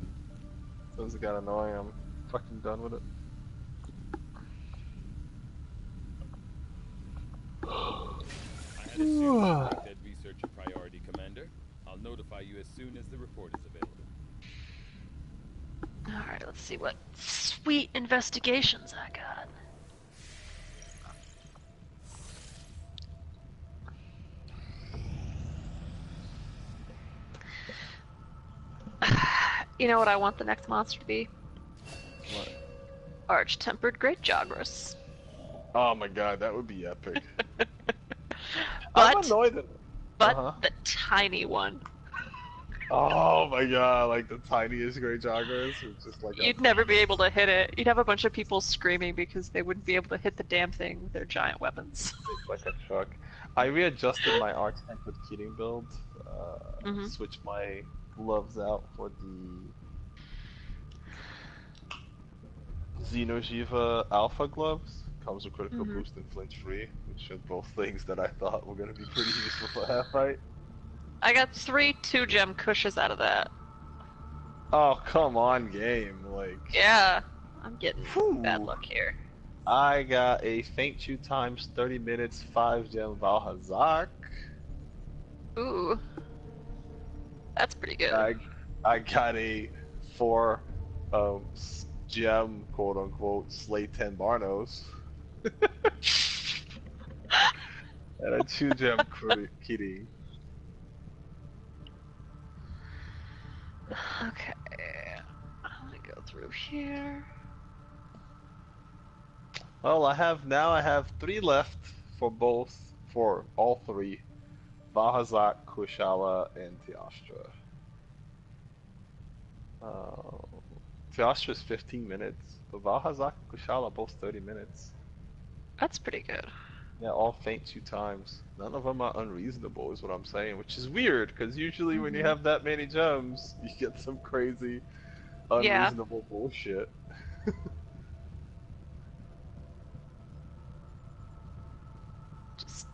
as soon as it got annoying, I'm fucking done with it. I had a serious dead research a priority, Commander. I'll notify you as soon as the report is available. Alright, let's see what sweet investigations I got. You know what I want the next monster to be? What? Arch-tempered Great Jogrus. Oh my god, that would be epic. I'm But, annoyed that. but the tiny one. Oh my god, like the tiniest great joggers. It's just like You'd never be able to hit it. You'd have a bunch of people screaming because they wouldn't be able to hit the damn thing with their giant weapons. like a truck. I readjusted my arch-tempered Keating build. Mhm. Switched my gloves out for the Xenojiva Alpha gloves. Comes with critical Mhm. boost and flinch free, which are both things that I thought were going to be pretty useful for half fight. I got 3 2-gem cushions out of that. Oh come on, game! Like Yeah, I'm getting Whew. bad luck here. I got a faint shoot times 30 minutes 5-gem Valhazak. Ooh, that's pretty good. I got a 4 gem quote unquote Slay 10 Barnos. And a 2-gem Kitty. Okay, I'm gonna go through here. Well, I have 3 left for all 3. Valhazak, Kushala, and Teostra. Teostra's 15 minutes, but Valhazak and Kushala both 30 minutes. That's pretty good. Yeah, all faint 2 times. None of them are unreasonable, is what I'm saying, which is weird, because usually when you have that many gems, you get some crazy, Yeah. unreasonable bullshit.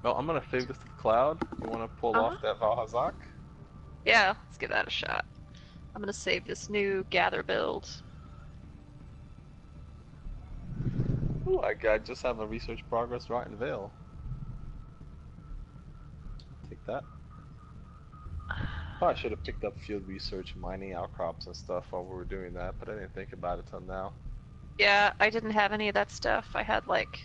No, I'm gonna save this to the cloud. You wanna pull off that Valhazak? Yeah, let's give that a shot. I'm gonna save this new gather build. Ooh, I just have a research progress right in Vale. Take that. Probably should have picked up field research, mining outcrops and stuff while we were doing that, but I didn't think about it till now. Yeah, I didn't have any of that stuff. I had like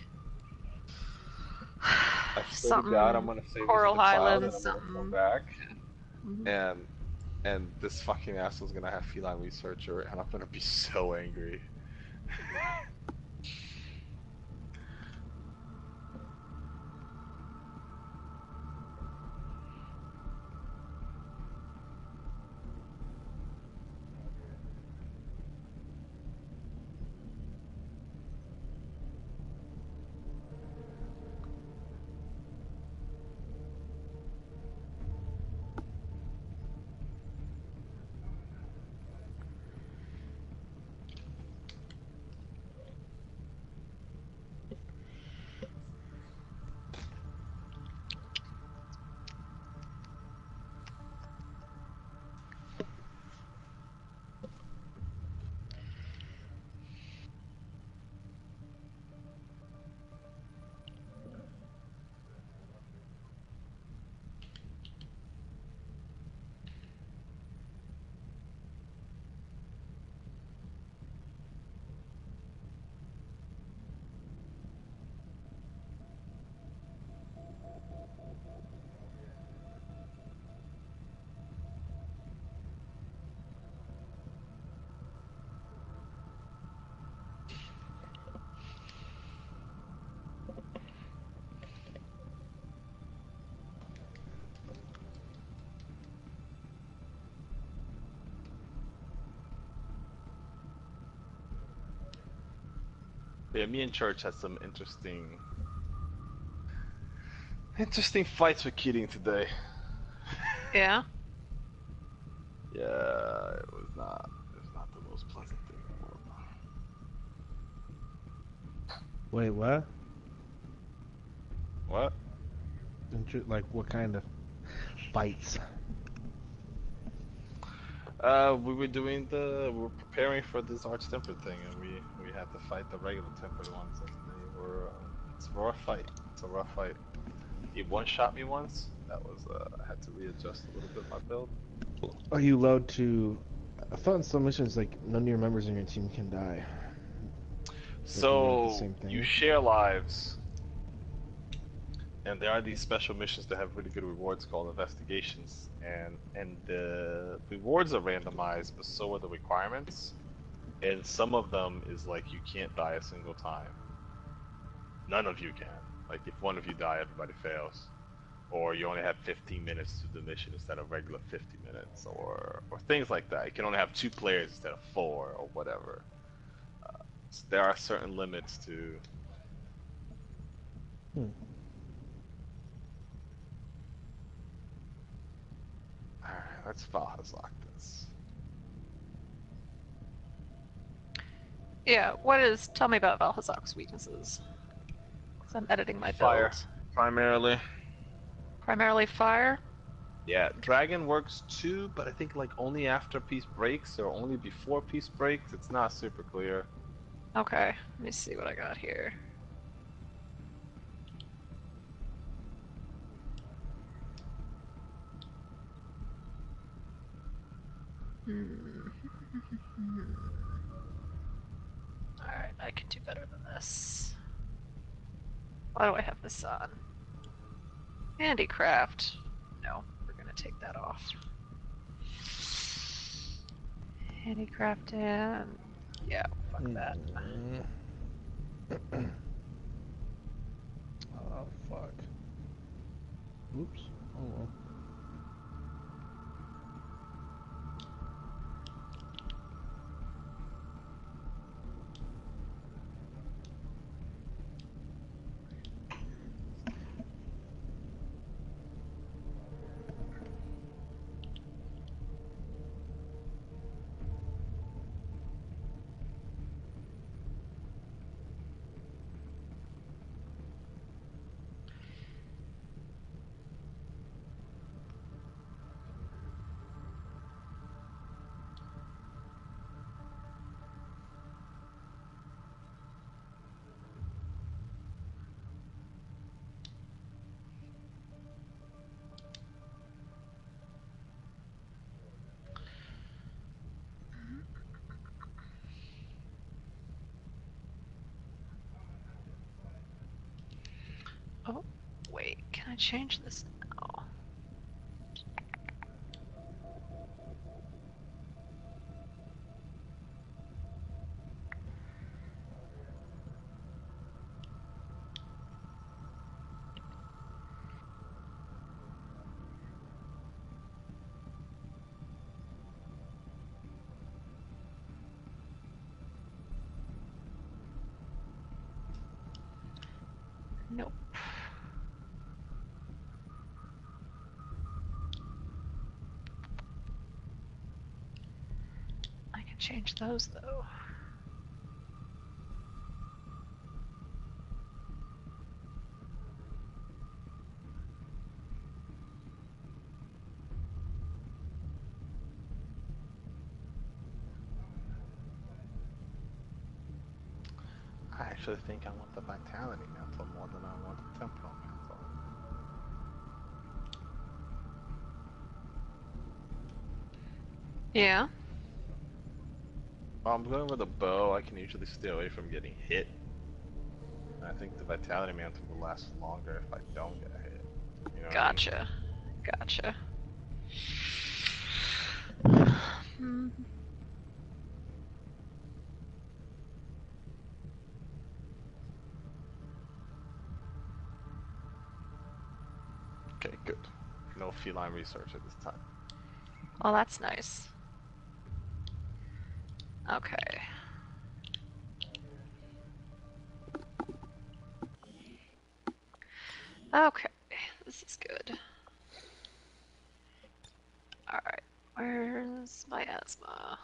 I swear to God, I'm gonna save Coral this to the cloud and Highlands, I'm gonna come back, and this fucking asshole's gonna have feline researcher, and I'm gonna be so angry. Yeah, me and Church had some interesting fights with Keating today. Yeah. Yeah, it was not the most pleasant thing in the world. Wait, what? What? Like, what kind of fights? We were preparing for this arch-tempered thing, and we had to fight the regular tempered ones, and they were, it's a rough fight. It's a rough fight. He one-shot me once. That was, I had to readjust a little bit my build. Are you allowed to... I thought in some missions, like, none of your members in your team can die. So, you share lives. And there are these special missions that have really good rewards called investigations, and the rewards are randomized, but so are the requirements. And some of them is like you can't die a single time. None of you can. Like if one of you die, everybody fails. Or you only have 15 minutes to do the mission instead of regular 50 minutes, or things like that. You can only have 2 players instead of 4, or whatever. So there are certain limits to. Alright, let's Valhazak this. Yeah, tell me about Valhazak's weaknesses. Because I'm editing my build. Fire, primarily. Primarily fire? Yeah, Dragon works too, but I think like only after peace breaks or only before peace breaks. It's not super clear. Okay, let me see what I got here. Alright, I can do better than this. Why do I have this on? Handicraft. No, we're gonna take that off. Handicraft and... yeah, fuck that. Oh, fuck. Oops. Oh, well. change this now? Nope. I can change those though. I actually think I want the Vitality Mantle more than I want the Temporal Mantle. Yeah. Well, I'm going with a bow. I can usually stay away from getting hit. And I think the Vitality Mantle will last longer if I don't get hit. You know what I mean? Gotcha. Gotcha. Hmm. Okay, good. No feline research at this time. Well, that's nice. Okay. Okay, this is good. Alright, where's my asthma?